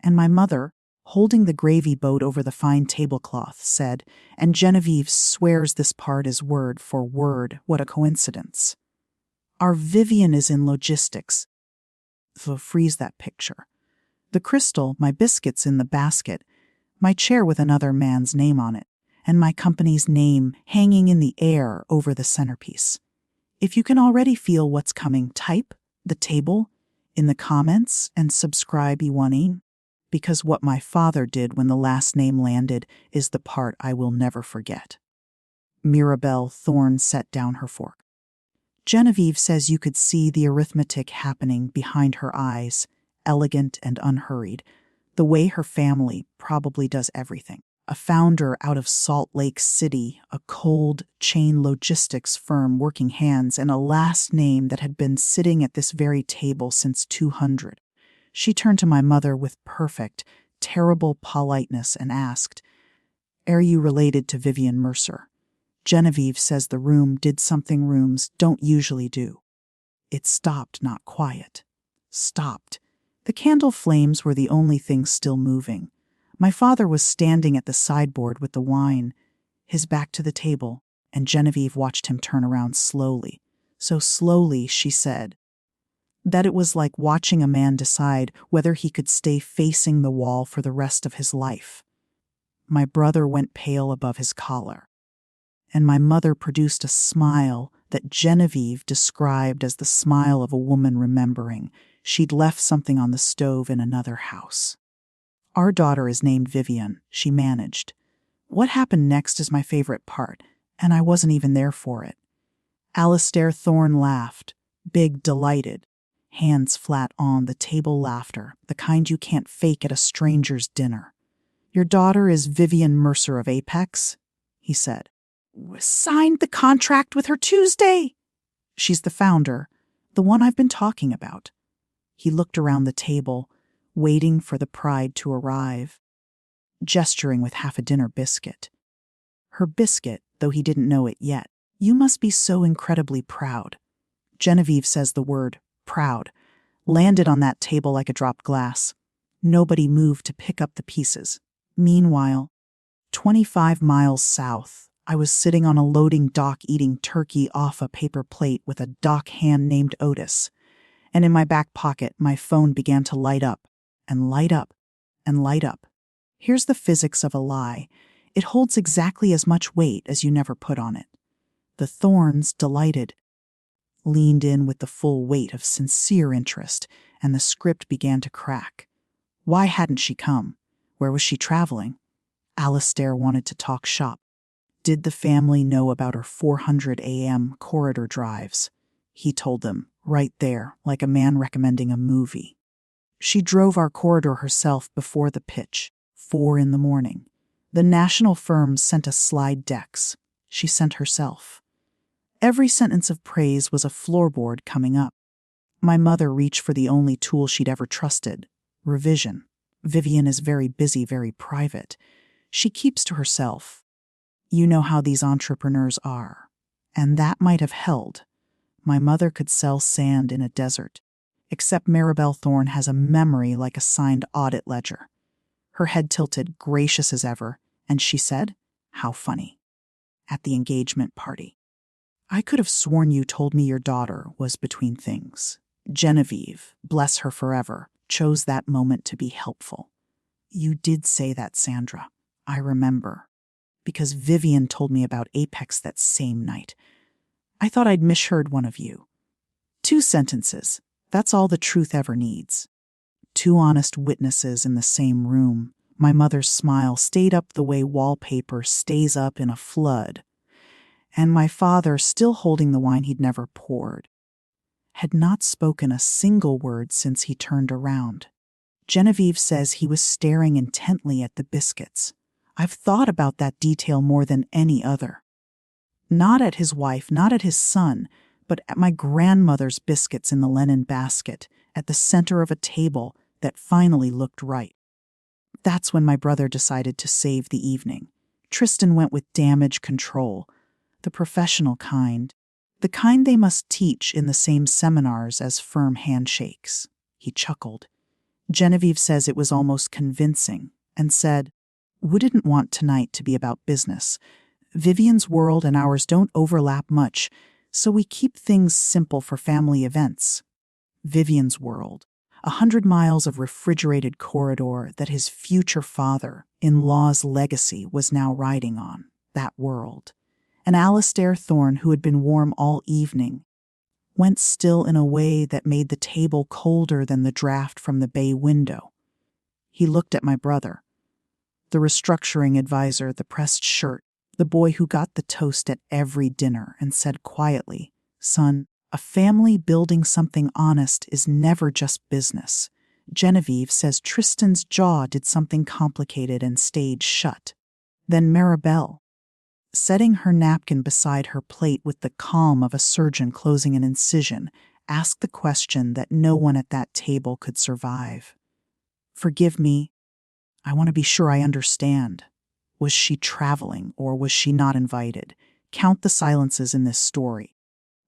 And my mother, holding the gravy boat over the fine tablecloth, said, and Genevieve swears this part is word for word, what a coincidence. Our Vivian is in logistics. So freeze that picture. The crystal, my biscuits in the basket, my chair with another man's name on it, and my company's name hanging in the air over the centerpiece. If you can already feel what's coming, type the table in the comments and subscribe Iwanin, because what my father did when the last name landed is the part I will never forget. Mirabelle Thorne set down her fork. Genevieve says you could see the arithmetic happening behind her eyes, elegant and unhurried, the way her family probably does everything. A founder out of Salt Lake City, a cold chain logistics firm working hands, and a last name that had been sitting at this very table since 200. She turned to my mother with perfect, terrible politeness and asked, "Are you related to Vivian Mercer?" Genevieve says the room did something rooms don't usually do. It stopped, not quiet. Stopped. The candle flames were the only thing still moving. My father was standing at the sideboard with the wine, his back to the table, and Genevieve watched him turn around slowly. So slowly, she said, that it was like watching a man decide whether he could stay facing the wall for the rest of his life. My brother went pale above his collar, and my mother produced a smile that Genevieve described as the smile of a woman remembering she'd left something on the stove in another house. Our daughter is named Vivian, she managed. What happened next is my favorite part, and I wasn't even there for it. Alistair Thorne laughed, big, delighted, hands flat on the table laughter, the kind you can't fake at a stranger's dinner. Your daughter is Vivian Mercer of Apex, he said. Signed the contract with her Tuesday. She's the founder, the one I've been talking about. He looked around the table, waiting for the pride to arrive, gesturing with half a dinner biscuit. Her biscuit, though he didn't know it yet. You must be so incredibly proud. Genevieve says the word, proud, landed on that table like a dropped glass. Nobody moved to pick up the pieces. Meanwhile, 25 miles south, I was sitting on a loading dock eating turkey off a paper plate with a dock hand named Otis. And in my back pocket, my phone began to light up, and light up, and light up. Here's the physics of a lie. It holds exactly as much weight as you never put on it. The Thornes, delighted, leaned in with the full weight of sincere interest, and the script began to crack. Why hadn't she come? Where was she traveling? Alistair wanted to talk shop. Did the family know about her 400 a.m. corridor drives? He told them, right there, like a man recommending a movie. She drove our corridor herself before the pitch, 4 a.m. The national firms sent us slide decks. She sent herself. Every sentence of praise was a floorboard coming up. My mother reached for the only tool she'd ever trusted, revision. Vivian is very busy, very private. She keeps to herself. You know how these entrepreneurs are. And that might have held. My mother could sell sand in a desert. Except Maribel Thorne has a memory like a signed audit ledger. Her head tilted, gracious as ever, and she said, "How funny," at the engagement party. I could have sworn you told me your daughter was between things. Genevieve, bless her forever, chose that moment to be helpful. You did say that, Sandra. I remember. Because Vivian told me about Apex that same night. I thought I'd misheard one of you. 2 sentences. That's all the truth ever needs. 2 honest witnesses in the same room. My mother's smile stayed up the way wallpaper stays up in a flood. And my father, still holding the wine he'd never poured, had not spoken a single word since he turned around. Genevieve says he was staring intently at the biscuits. I've thought about that detail more than any other. Not at his wife, not at his son, but at my grandmother's biscuits in the linen basket, at the center of a table that finally looked right. That's when my brother decided to save the evening. Tristan went with damage control, the professional kind, the kind they must teach in the same seminars as firm handshakes. He chuckled. Genevieve says it was almost convincing, and said, "We didn't want tonight to be about business. Vivian's world and ours don't overlap much, so we keep things simple for family events." Vivian's world, 100 miles of refrigerated corridor that his future father-in-law's legacy was now riding on, that world. And Alastair Thorne, who had been warm all evening, went still in a way that made the table colder than the draft from the bay window. He looked at my brother, the restructuring advisor, the pressed shirt, the boy who got the toast at every dinner, and said quietly, "Son, a family building something honest is never just business. Genevieve says Tristan's jaw did something complicated and stayed shut." Then Maribel, setting her napkin beside her plate with the calm of a surgeon closing an incision, asked the question that no one at that table could survive. "Forgive me. I want to be sure I understand. Was she traveling, or was she not invited? Count the silences in this story.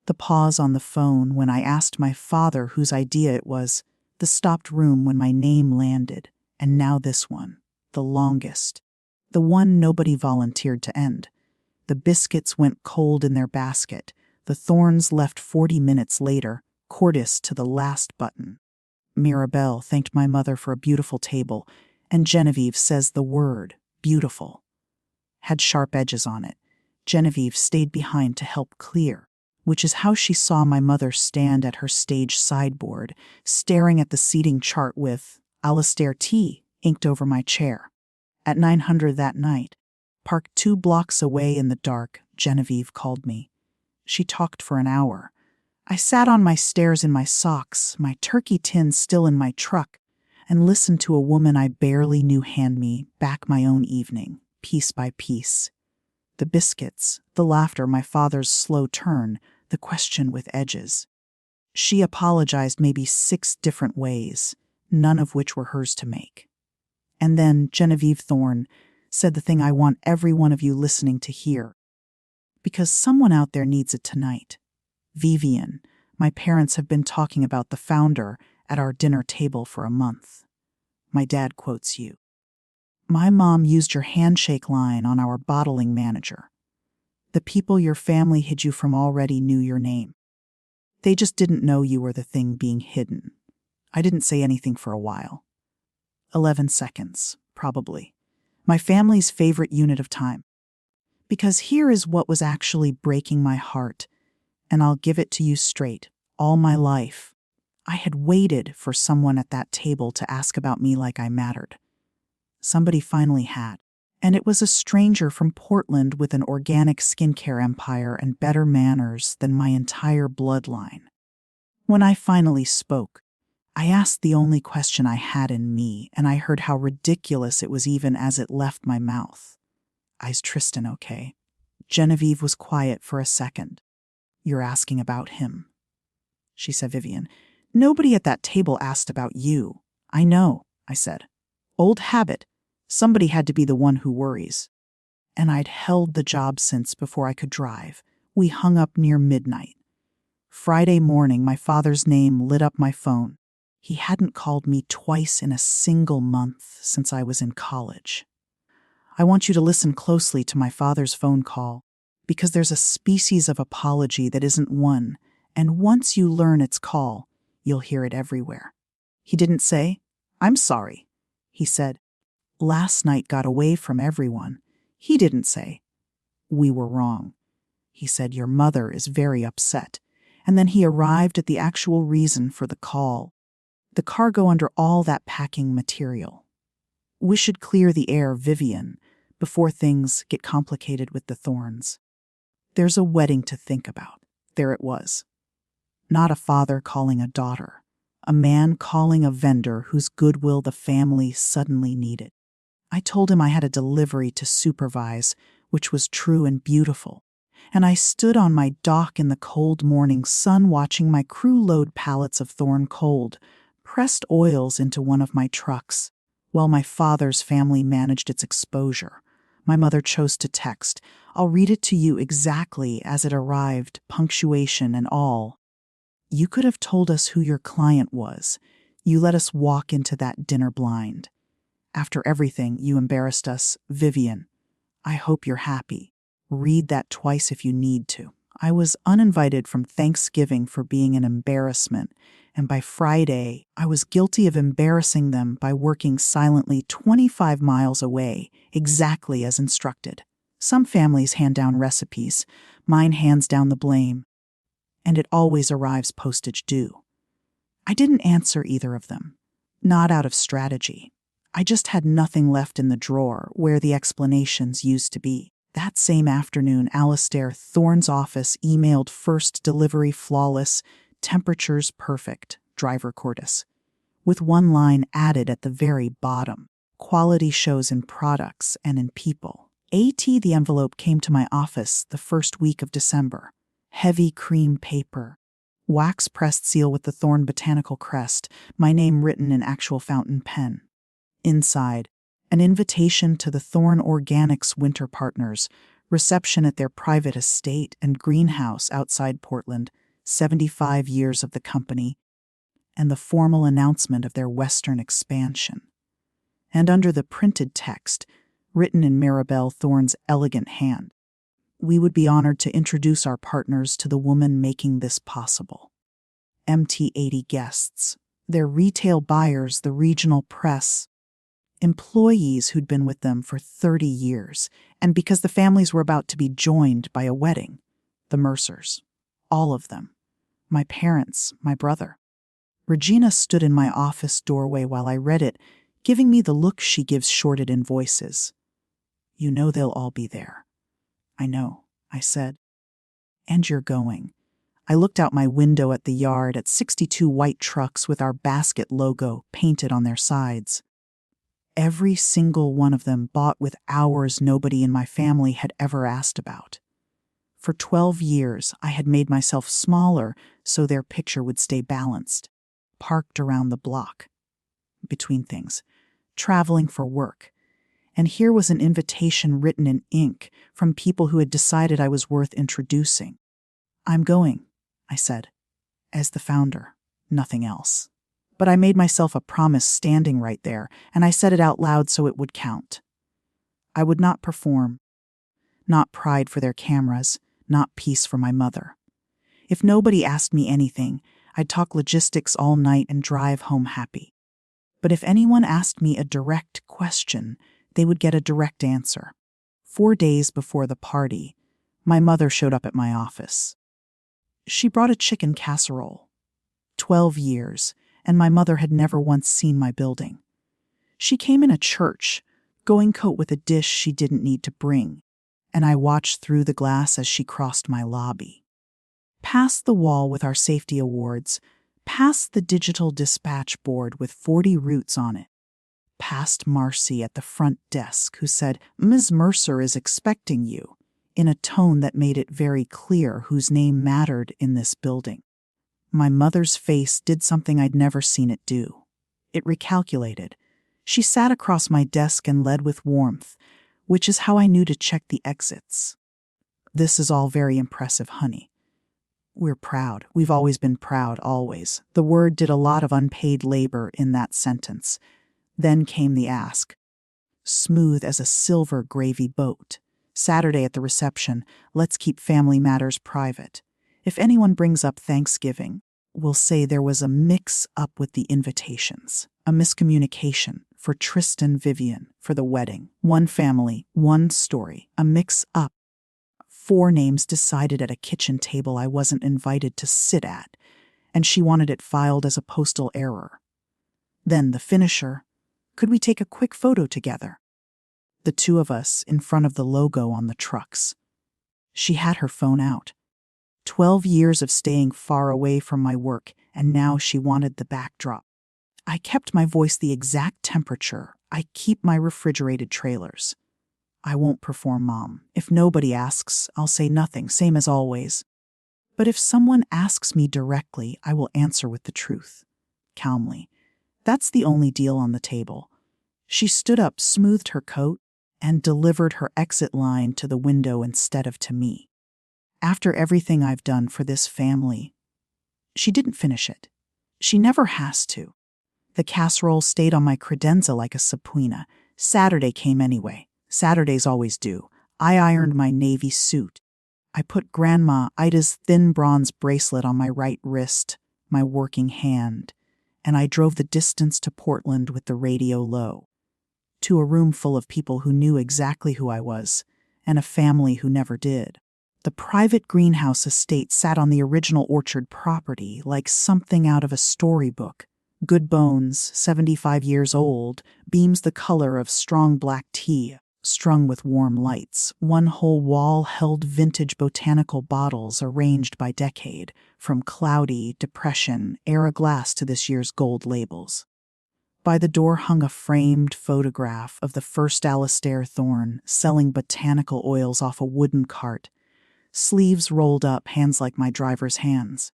The pause on the phone when I asked my father whose idea it was, the stopped room when my name landed, and now this one, the longest, the one nobody volunteered to end. The biscuits went cold in their basket. The Thornes left 40 minutes later, Cordis to the last button. Maribel thanked my mother for a beautiful table, and Genevieve says the word, beautiful, had sharp edges on it. Genevieve stayed behind to help clear, which is how she saw my mother stand at her stage sideboard, staring at the seating chart with Alastair T inked over my chair. At 900 that night, parked 2 blocks away in the dark, Genevieve called me. She talked for an hour. I sat on my stairs in my socks, my turkey tin still in my truck, and listened to a woman I barely knew hand me back my own evening, piece by piece. The biscuits, the laughter, my father's slow turn, the question with edges. She apologized maybe 6 different ways, none of which were hers to make. And then Genevieve Thorne said the thing I want every one of you listening to hear. Because someone out there needs it tonight. Vivian, my parents have been talking about the founder at our dinner table for a month. My dad quotes you. My mom used your handshake line on our bottling manager. The people your family hid you from already knew your name. They just didn't know you were the thing being hidden. I didn't say anything for a while. 11 seconds, probably. My family's favorite unit of time. Because here is what was actually breaking my heart, and I'll give it to you straight, all my life. I had waited for someone at that table to ask about me like I mattered. Somebody finally had, and it was a stranger from Portland with an organic skincare empire and better manners than my entire bloodline. When I finally spoke, I asked the only question I had in me, and I heard how ridiculous it was even as it left my mouth. Is Tristan okay? Genevieve was quiet for a second. You're asking about him, she said. Vivian, Nobody at that table asked about you. I know, I said. Old habit. Somebody had to be the one who worries. And I'd held the job since before I could drive. We hung up near midnight. Friday morning, my father's name lit up my phone. He hadn't called me twice in a single month since I was in college. I want you to listen closely to my father's phone call, because there's a species of apology that isn't one, and once you learn its call, you'll hear it everywhere. He didn't say, "I'm sorry." He said, "Last night got away from everyone." He didn't say, "We were wrong." He said, "Your mother is very upset." And then he arrived at the actual reason for the call. The cargo under all that packing material. We should clear the air, Vivian, before things get complicated with the Thornes. There's a wedding to think about. There it was. Not a father calling a daughter. A man calling a vendor whose goodwill the family suddenly needed. I told him I had a delivery to supervise, which was true and beautiful. And I stood on my dock in the cold morning sun watching my crew load pallets of Thorne cold, pressed oils into one of my trucks, while my father's family managed its exposure. My mother chose to text. I'll read it to you exactly as it arrived, punctuation and all. "You could have told us who your client was. You let us walk into that dinner blind. After everything, you embarrassed us. Vivian, I hope you're happy. Read that twice if you need to. I was uninvited from Thanksgiving for being an embarrassment, and by Friday, I was guilty of embarrassing them by working silently 25 miles away, exactly as instructed. Some families hand down recipes. Mine hands down the blame. And it always arrives postage due. I didn't answer either of them. Not out of strategy. I just had nothing left in the drawer where the explanations used to be. That same afternoon, Alistair, Thorne's office, emailed first delivery flawless, temperatures perfect, driver Cordis, with one line added at the very bottom. Quality shows in products and in people. The envelope came to my office the first week of December. Heavy cream paper. Wax-pressed seal with the Thorne botanical crest, my name written in actual fountain pen. Inside, an invitation to the Thorne Organics winter partners, reception at their private estate and greenhouse outside Portland, 75 years of the company, and the formal announcement of their western expansion. And under the printed text, written in Maribel Thorne's elegant hand, we would be honored to introduce our partners to the woman making this possible. MT80 guests, their retail buyers, the regional press, employees who'd been with them for 30 years, and because the families were about to be joined by a wedding, the Mercers, all of them, my parents, my brother. Regina stood in my office doorway while I read it, giving me the look she gives shorted invoices. "You know they'll all be there." "I know," I said. "And you're going." I looked out my window at the yard at 62 white trucks with our basket logo painted on their sides. Every single one of them bought with hours nobody in my family had ever asked about. For 12 years, I had made myself smaller so their picture would stay balanced, parked around the block, between things, traveling for work. And here was an invitation written in ink from people who had decided I was worth introducing. "I'm going," I said, "as the founder, nothing else." But I made myself a promise standing right there, and I said it out loud so it would count. I would not perform. Not pride for their cameras, not peace for my mother. If nobody asked me anything, I'd talk logistics all night and drive home happy. But if anyone asked me a direct question, they would get a direct answer. 4 days before the party, my mother showed up at my office. She brought a chicken casserole. 12 years, and my mother had never once seen my building. She came in a church, going coat with a dish she didn't need to bring, and I watched through the glass as she crossed my lobby. Past the wall with our safety awards, past the digital dispatch board with 40 routes on it, past Marcy at the front desk who said, "Ms. Mercer is expecting you," in a tone that made it very clear whose name mattered in this building. My mother's face did something I'd never seen it do. It recalculated. She sat across my desk and led with warmth, which is how I knew to check the exits. This is all very impressive, honey. We're proud. We've always been proud, always. The word did a lot of unpaid labor in that sentence. Then came the ask. Smooth as a silver gravy boat. Saturday at the reception, let's keep family matters private. If anyone brings up Thanksgiving, we'll say there was a mix-up with the invitations. A miscommunication for Tristan, Vivian, for the wedding. One family, one story. A mix-up. 4 names decided at a kitchen table I wasn't invited to sit at, and she wanted it filed as a postal error. Then the finisher. Could we take a quick photo together? The 2 of us in front of the logo on the trucks. She had her phone out. 12 years of staying far away from my work, and now she wanted the backdrop. I kept my voice the exact temperature I keep my refrigerated trailers. I won't perform, Mom. If nobody asks, I'll say nothing, same as always. But if someone asks me directly, I will answer with the truth. Calmly. That's the only deal on the table. She stood up, smoothed her coat, and delivered her exit line to the window instead of to me. After everything I've done for this family, she didn't finish it. She never has to. The casserole stayed on my credenza like a subpoena. Saturday came anyway. Saturdays always do. I ironed my navy suit. I put Grandma Ida's thin bronze bracelet on my right wrist, my working hand, and I drove the distance to Portland with the radio low, to a room full of people who knew exactly who I was, and a family who never did. The private greenhouse estate sat on the original orchard property like something out of a storybook. Good bones, 75 years old, beams the color of strong black tea, strung with warm lights. One whole wall held vintage botanical bottles arranged by decade, from cloudy, depression, era glass to this year's gold labels. By the door hung a framed photograph of the first Alastair Thorne selling botanical oils off a wooden cart, sleeves rolled up, hands like my driver's hands.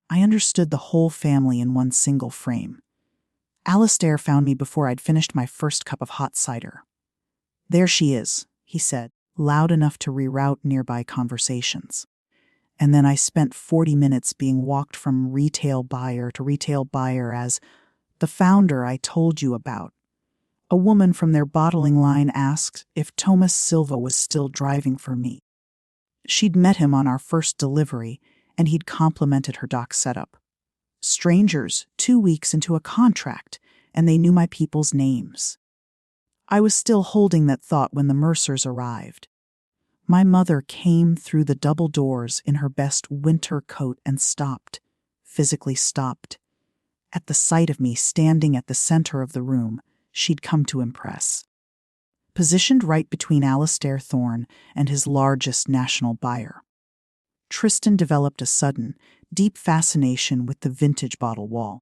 I understood the whole family in one single frame. Alastair found me before I'd finished my first cup of hot cider. There she is, he said, loud enough to reroute nearby conversations. And then I spent 40 minutes being walked from retail buyer to retail buyer as the founder I told you about. A woman from their bottling line asked if Thomas Silva was still driving for me. She'd met him on our first delivery, and he'd complimented her dock setup. Strangers, 2 weeks into a contract, and they knew my people's names. I was still holding that thought when the Mercers arrived. My mother came through the double doors in her best winter coat and stopped, physically stopped. At the sight of me standing at the center of the room, she'd come to impress. Positioned right between Alastair Thorne and his largest national buyer. Tristan developed a sudden, deep fascination with the vintage bottle wall,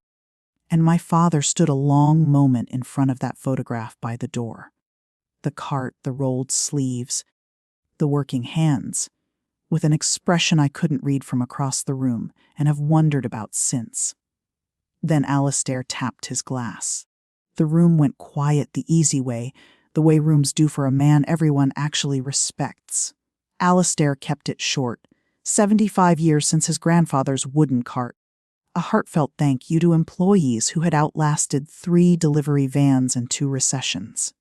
and my father stood a long moment in front of that photograph by the door. The cart, the rolled sleeves, the working hands, with an expression I couldn't read from across the room and have wondered about since. Then Alastair tapped his glass. The room went quiet the easy way, the way rooms do for a man everyone actually respects. Alastair kept it short, 75 years since his grandfather's wooden cart. A heartfelt thank you to employees who had outlasted 3 delivery vans and 2 recessions.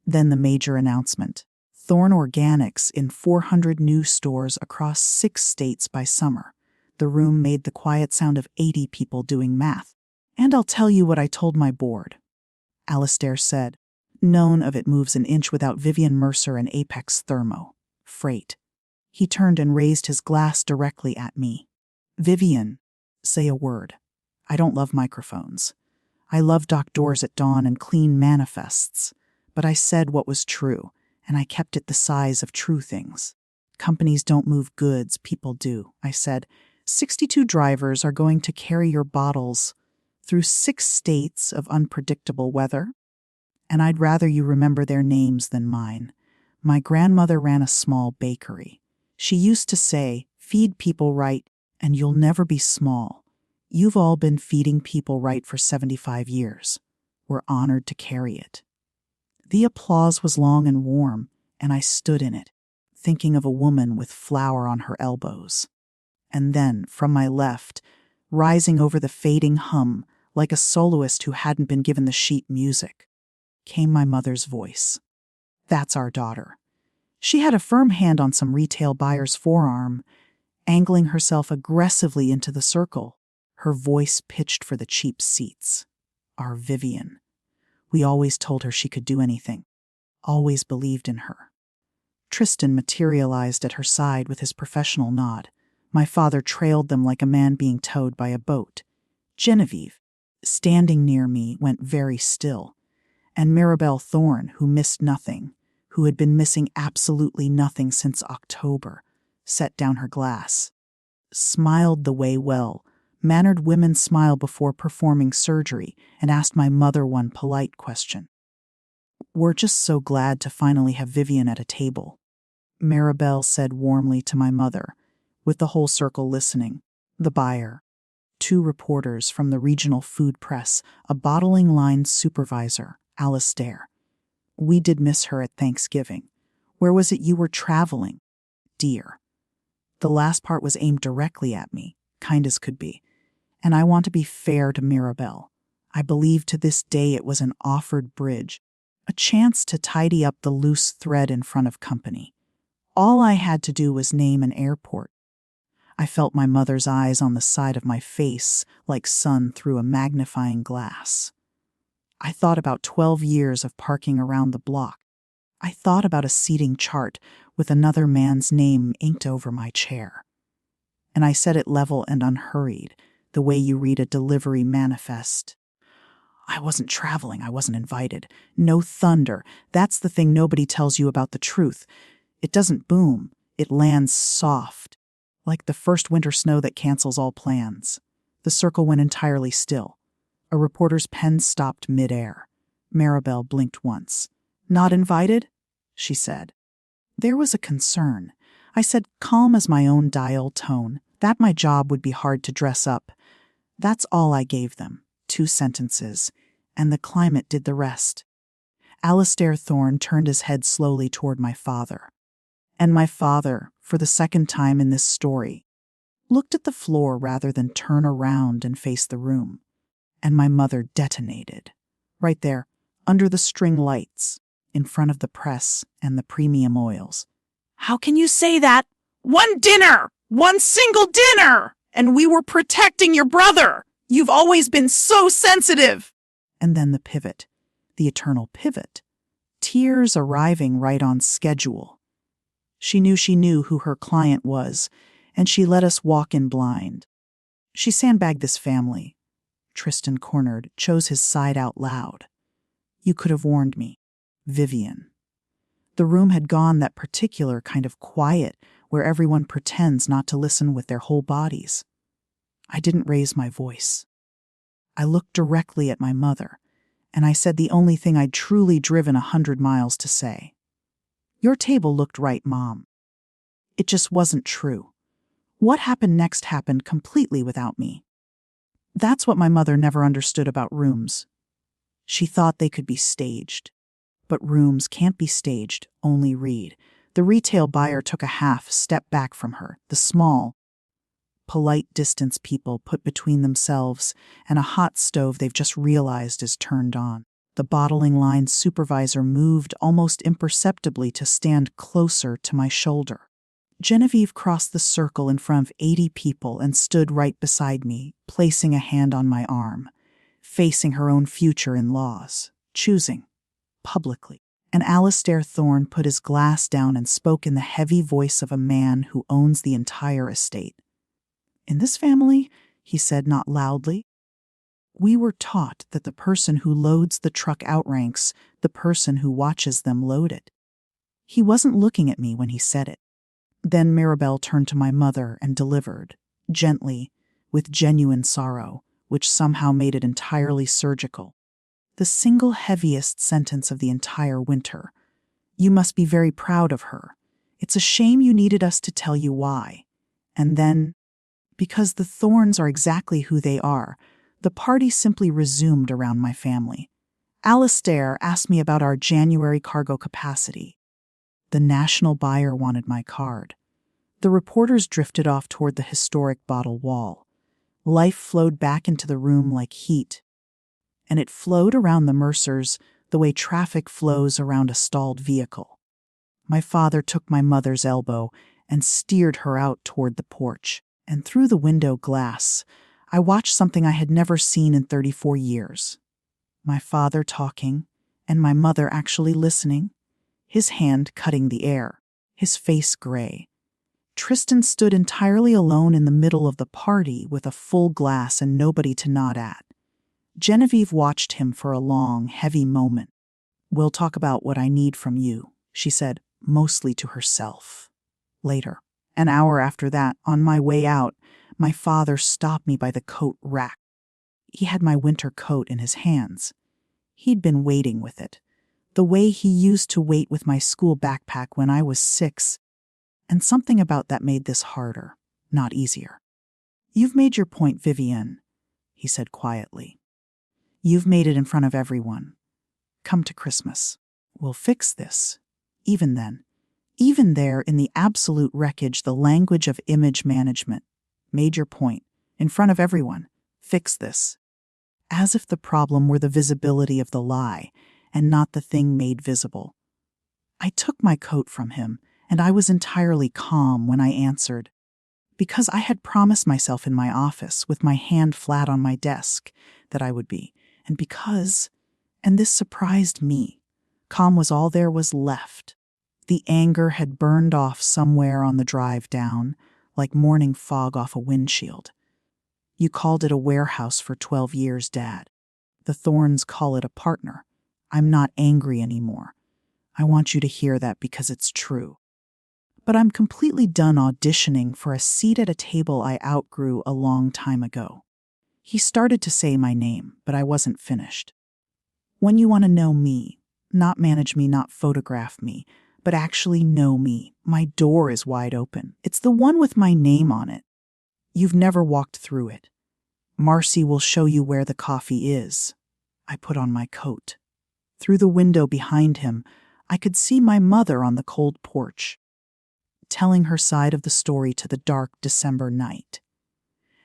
Then the major announcement. Thorne Organics in 400 new stores across 6 states by summer. The room made the quiet sound of 80 people doing math. And I'll tell you what I told my board. Alastair said, none of it moves an inch without Vivian Mercer and Apex Thermo-Freight. He turned and raised his glass directly at me. Vivian, say a word. I don't love microphones. I love dock doors at dawn and clean manifests. But I said what was true, and I kept it the size of true things. Companies don't move goods, people do. I said, 62 drivers are going to carry your bottles through 6 states of unpredictable weather. And I'd rather you remember their names than mine. My grandmother ran a small bakery. She used to say, feed people right And you'll never be small. You've all been feeding people right for 75 years. We're honored to carry it." The applause was long and warm, and I stood in it, thinking of a woman with flour on her elbows. And then, from my left, rising over the fading hum, like a soloist who hadn't been given the sheet music, came my mother's voice. "That's our daughter." She had a firm hand on some retail buyer's forearm, angling herself aggressively into the circle, her voice pitched for the cheap seats. Our Vivian. We always told her she could do anything, always believed in her. Tristan materialized at her side with his professional nod. My father trailed them like a man being towed by a boat. Genevieve, standing near me, went very still, and Maribel Thorne, who missed nothing, who had been missing absolutely nothing since October, set down her glass, smiled the way well-mannered women smile before performing surgery, and asked my mother one polite question. "We're just so glad to finally have Vivian at a table," Maribel said warmly to my mother, with the whole circle listening. The buyer, 2 reporters from the regional food press, a bottling line supervisor, Alistair. "We did miss her at Thanksgiving. Where was it you were traveling, dear?" The last part was aimed directly at me, kind as could be. And I want to be fair to Maribel. I believe to this day it was an offered bridge, a chance to tidy up the loose thread in front of company. All I had to do was name an airport. I felt my mother's eyes on the side of my face like sun through a magnifying glass. I thought about 12 years of parking around the block. I thought about a seating chart with another man's name inked over my chair. And I said it level and unhurried, the way you read a delivery manifest. "I wasn't traveling, I wasn't invited. No thunder. That's the thing nobody tells you about the truth. It doesn't boom, it lands soft, like the first winter snow that cancels all plans." The circle went entirely still. A reporter's pen stopped midair. Maribel blinked once. "Not invited?" she said. There was a concern. I said, calm as my own dial tone, that my job would be hard to dress up. That's all I gave them, 2 sentences, and the climate did the rest. Alistair Thorne turned his head slowly toward my father. And my father, for the second time in this story, looked at the floor rather than turn around and face the room. And my mother detonated. Right there, under the string lights, in front of the press and the premium oils. "How can you say that? One dinner! One single dinner! And we were protecting your brother! You've always been so sensitive!" And then the pivot. The eternal pivot. Tears arriving right on schedule. She knew who her client was, and she let us walk in blind. She sandbagged this family. Tristan, cornered, chose his side out loud. "You could have warned me. Vivian." The room had gone that particular kind of quiet where everyone pretends not to listen with their whole bodies. I didn't raise my voice. I looked directly at my mother, and I said the only thing I'd truly driven 100 miles to say. "Your table looked right, Mom. It just wasn't true. What happened next happened completely without me." That's what my mother never understood about rooms. She thought they could be staged. But rooms can't be staged, only read. The retail buyer took a half step back from her, the small, polite distance people put between themselves and a hot stove they've just realized is turned on. The bottling line supervisor moved almost imperceptibly to stand closer to my shoulder. Genevieve crossed the circle in front of 80 people and stood right beside me, placing a hand on my arm, facing her own future in laws, choosing, publicly. And Alistair Thorne put his glass down and spoke in the heavy voice of a man who owns the entire estate. "In this family," he said not loudly, "we were taught that the person who loads the truck outranks the person who watches them load it." He wasn't looking at me when he said it. Then Maribel turned to my mother and delivered, gently, with genuine sorrow, which somehow made it entirely surgical, the single heaviest sentence of the entire winter. "You must be very proud of her. It's a shame you needed us to tell you why." And then Because the Thornes are exactly who they are, the party simply resumed around my family. Alistair asked me about our January cargo capacity. The national buyer wanted my card. The reporters drifted off toward the historic bottle wall. Life flowed back into the room like heat. And it flowed around the Mercers the way traffic flows around a stalled vehicle. My father took my mother's elbow and steered her out toward the porch, and through the window glass, I watched something I had never seen in 34 years. My father talking, and my mother actually listening, his hand cutting the air, his face gray. Tristan stood entirely alone in the middle of the party with a full glass and nobody to nod at. Genevieve watched him for a long, heavy moment. "We'll talk about what I need from you," she said, mostly to herself. Later, an hour after that, on my way out, my father stopped me by the coat rack. He had my winter coat in his hands. He'd been waiting with it, the way he used to wait with my school backpack when I was 6, and something about that made this harder, not easier. "You've made your point, Vivian," he said quietly. "You've made it in front of everyone. Come to Christmas. We'll fix this." Even then, even there in the absolute wreckage, the language of image management. Made your point. In front of everyone. Fix this. As if the problem were the visibility of the lie and not the thing made visible. I took my coat from him, and I was entirely calm when I answered. Because I had promised myself in my office, with my hand flat on my desk, that I would be. And because, and this surprised me, calm was all there was left. The anger had burned off somewhere on the drive down, like morning fog off a windshield. "You called it a warehouse for 12 years, Dad. The Thornes call it a partner. I'm not angry anymore. I want you to hear that because it's true. But I'm completely done auditioning for a seat at a table I outgrew a long time ago." He started to say my name, but I wasn't finished. "When you want to know me, not manage me, not photograph me, but actually know me, my door is wide open. It's the one with my name on it. You've never walked through it. Marcy will show you where the coffee is." I put on my coat. Through the window behind him, I could see my mother on the cold porch, telling her side of the story to the dark December night.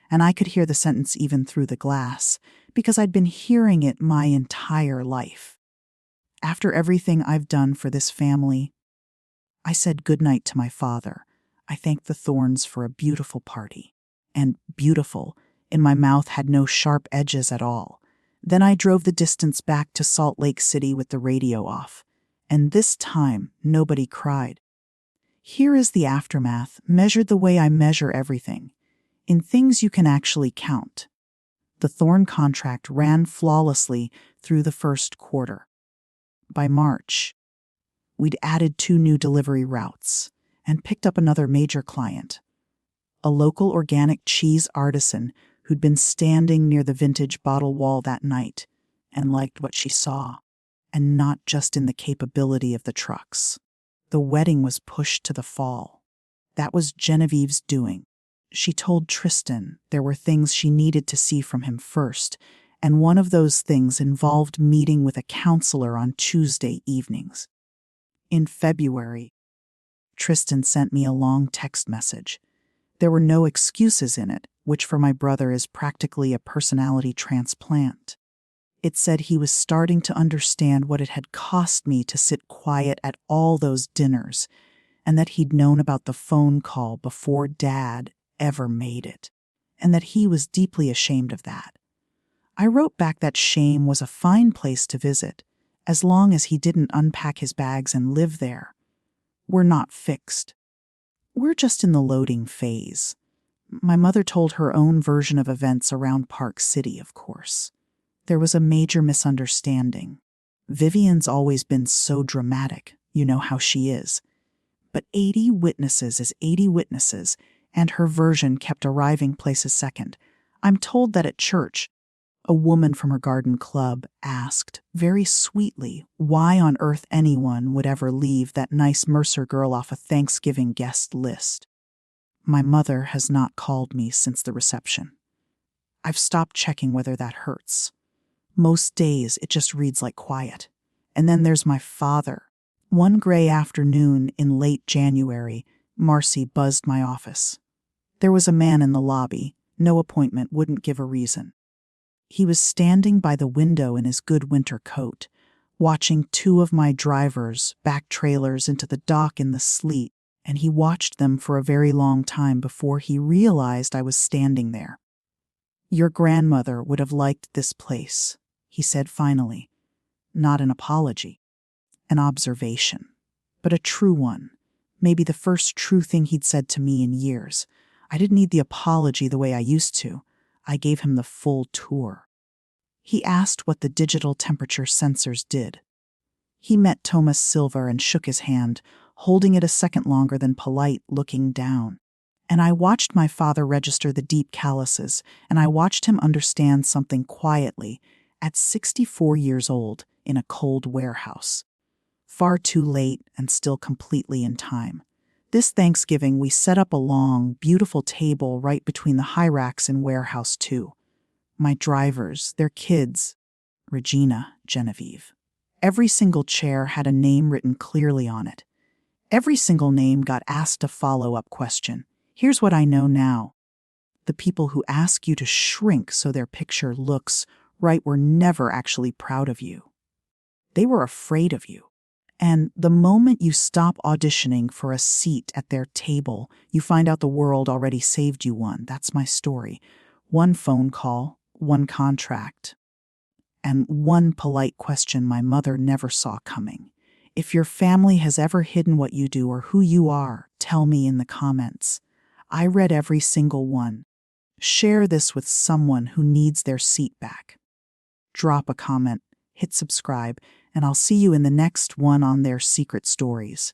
And I could hear the sentence even through the glass, because I'd been hearing it my entire life. "After everything I've done for this family," I said goodnight to my father. I thanked the Thornes for a beautiful party. And beautiful, in my mouth, had no sharp edges at all. Then I drove the distance back to Salt Lake City with the radio off. And this time, nobody cried. Here is the aftermath, measured the way I measure everything, in things you can actually count. The Thorne contract ran flawlessly through the first quarter. By March, we'd added 2 new delivery routes and picked up another major client, a local organic cheese artisan who'd been standing near the vintage bottle wall that night and liked what she saw, and not just in the capability of the trucks. The wedding was pushed to the fall. That was Genevieve's doing. She told Tristan there were things she needed to see from him first, and one of those things involved meeting with a counselor on Tuesday evenings. In February, Tristan sent me a long text message. There were no excuses in it, which for my brother is practically a personality transplant. It said he was starting to understand what it had cost me to sit quiet at all those dinners, and that he'd known about the phone call before Dad ever made it, and that he was deeply ashamed of that. I wrote back that shame was a fine place to visit, as long as he didn't unpack his bags and live there. We're not fixed. We're just in the loading phase. My mother told her own version of events around Park City, of course. There was a major misunderstanding. Vivian's always been so dramatic, you know how she is. But 80 witnesses is 80 witnesses, and her version kept arriving places second. I'm told that at church, a woman from her garden club asked, very sweetly, why on earth anyone would ever leave that nice Mercer girl off a Thanksgiving guest list. My mother has not called me since the reception. I've stopped checking whether that hurts. Most days it just reads like quiet. And then there's my father. One gray afternoon in late January, Marcy buzzed my office. There was a man in the lobby. No appointment, wouldn't give a reason. He was standing by the window in his good winter coat, watching two of my drivers back trailers into the dock in the sleet, and he watched them for a very long time before he realized I was standing there. "Your grandmother would have liked this place," he said finally. Not an apology, an observation, but a true one. Maybe the first true thing he'd said to me in years. I didn't need the apology the way I used to. I gave him the full tour. He asked what the digital temperature sensors did. He met Thomas Silver and shook his hand, holding it a second longer than polite, looking down. And I watched my father register the deep calluses, and I watched him understand something quietly at 64 years old in a cold warehouse. Far too late and still completely in time. This Thanksgiving, we set up a long, beautiful table right between the high racks in Warehouse 2. My drivers, their kids, Regina, Genevieve. Every single chair had a name written clearly on it. Every single name got asked a follow-up question. Here's what I know now. The people who ask you to shrink so their picture looks right were never actually proud of you. They were afraid of you. And the moment you stop auditioning for a seat at their table, you find out the world already saved you one. That's my story. One phone call, one contract, and one polite question my mother never saw coming. If your family has ever hidden what you do or who you are, tell me in the comments. I read every single one. Share this with someone who needs their seat back. Drop a comment, hit subscribe, and I'll see you in the next one on their secret stories.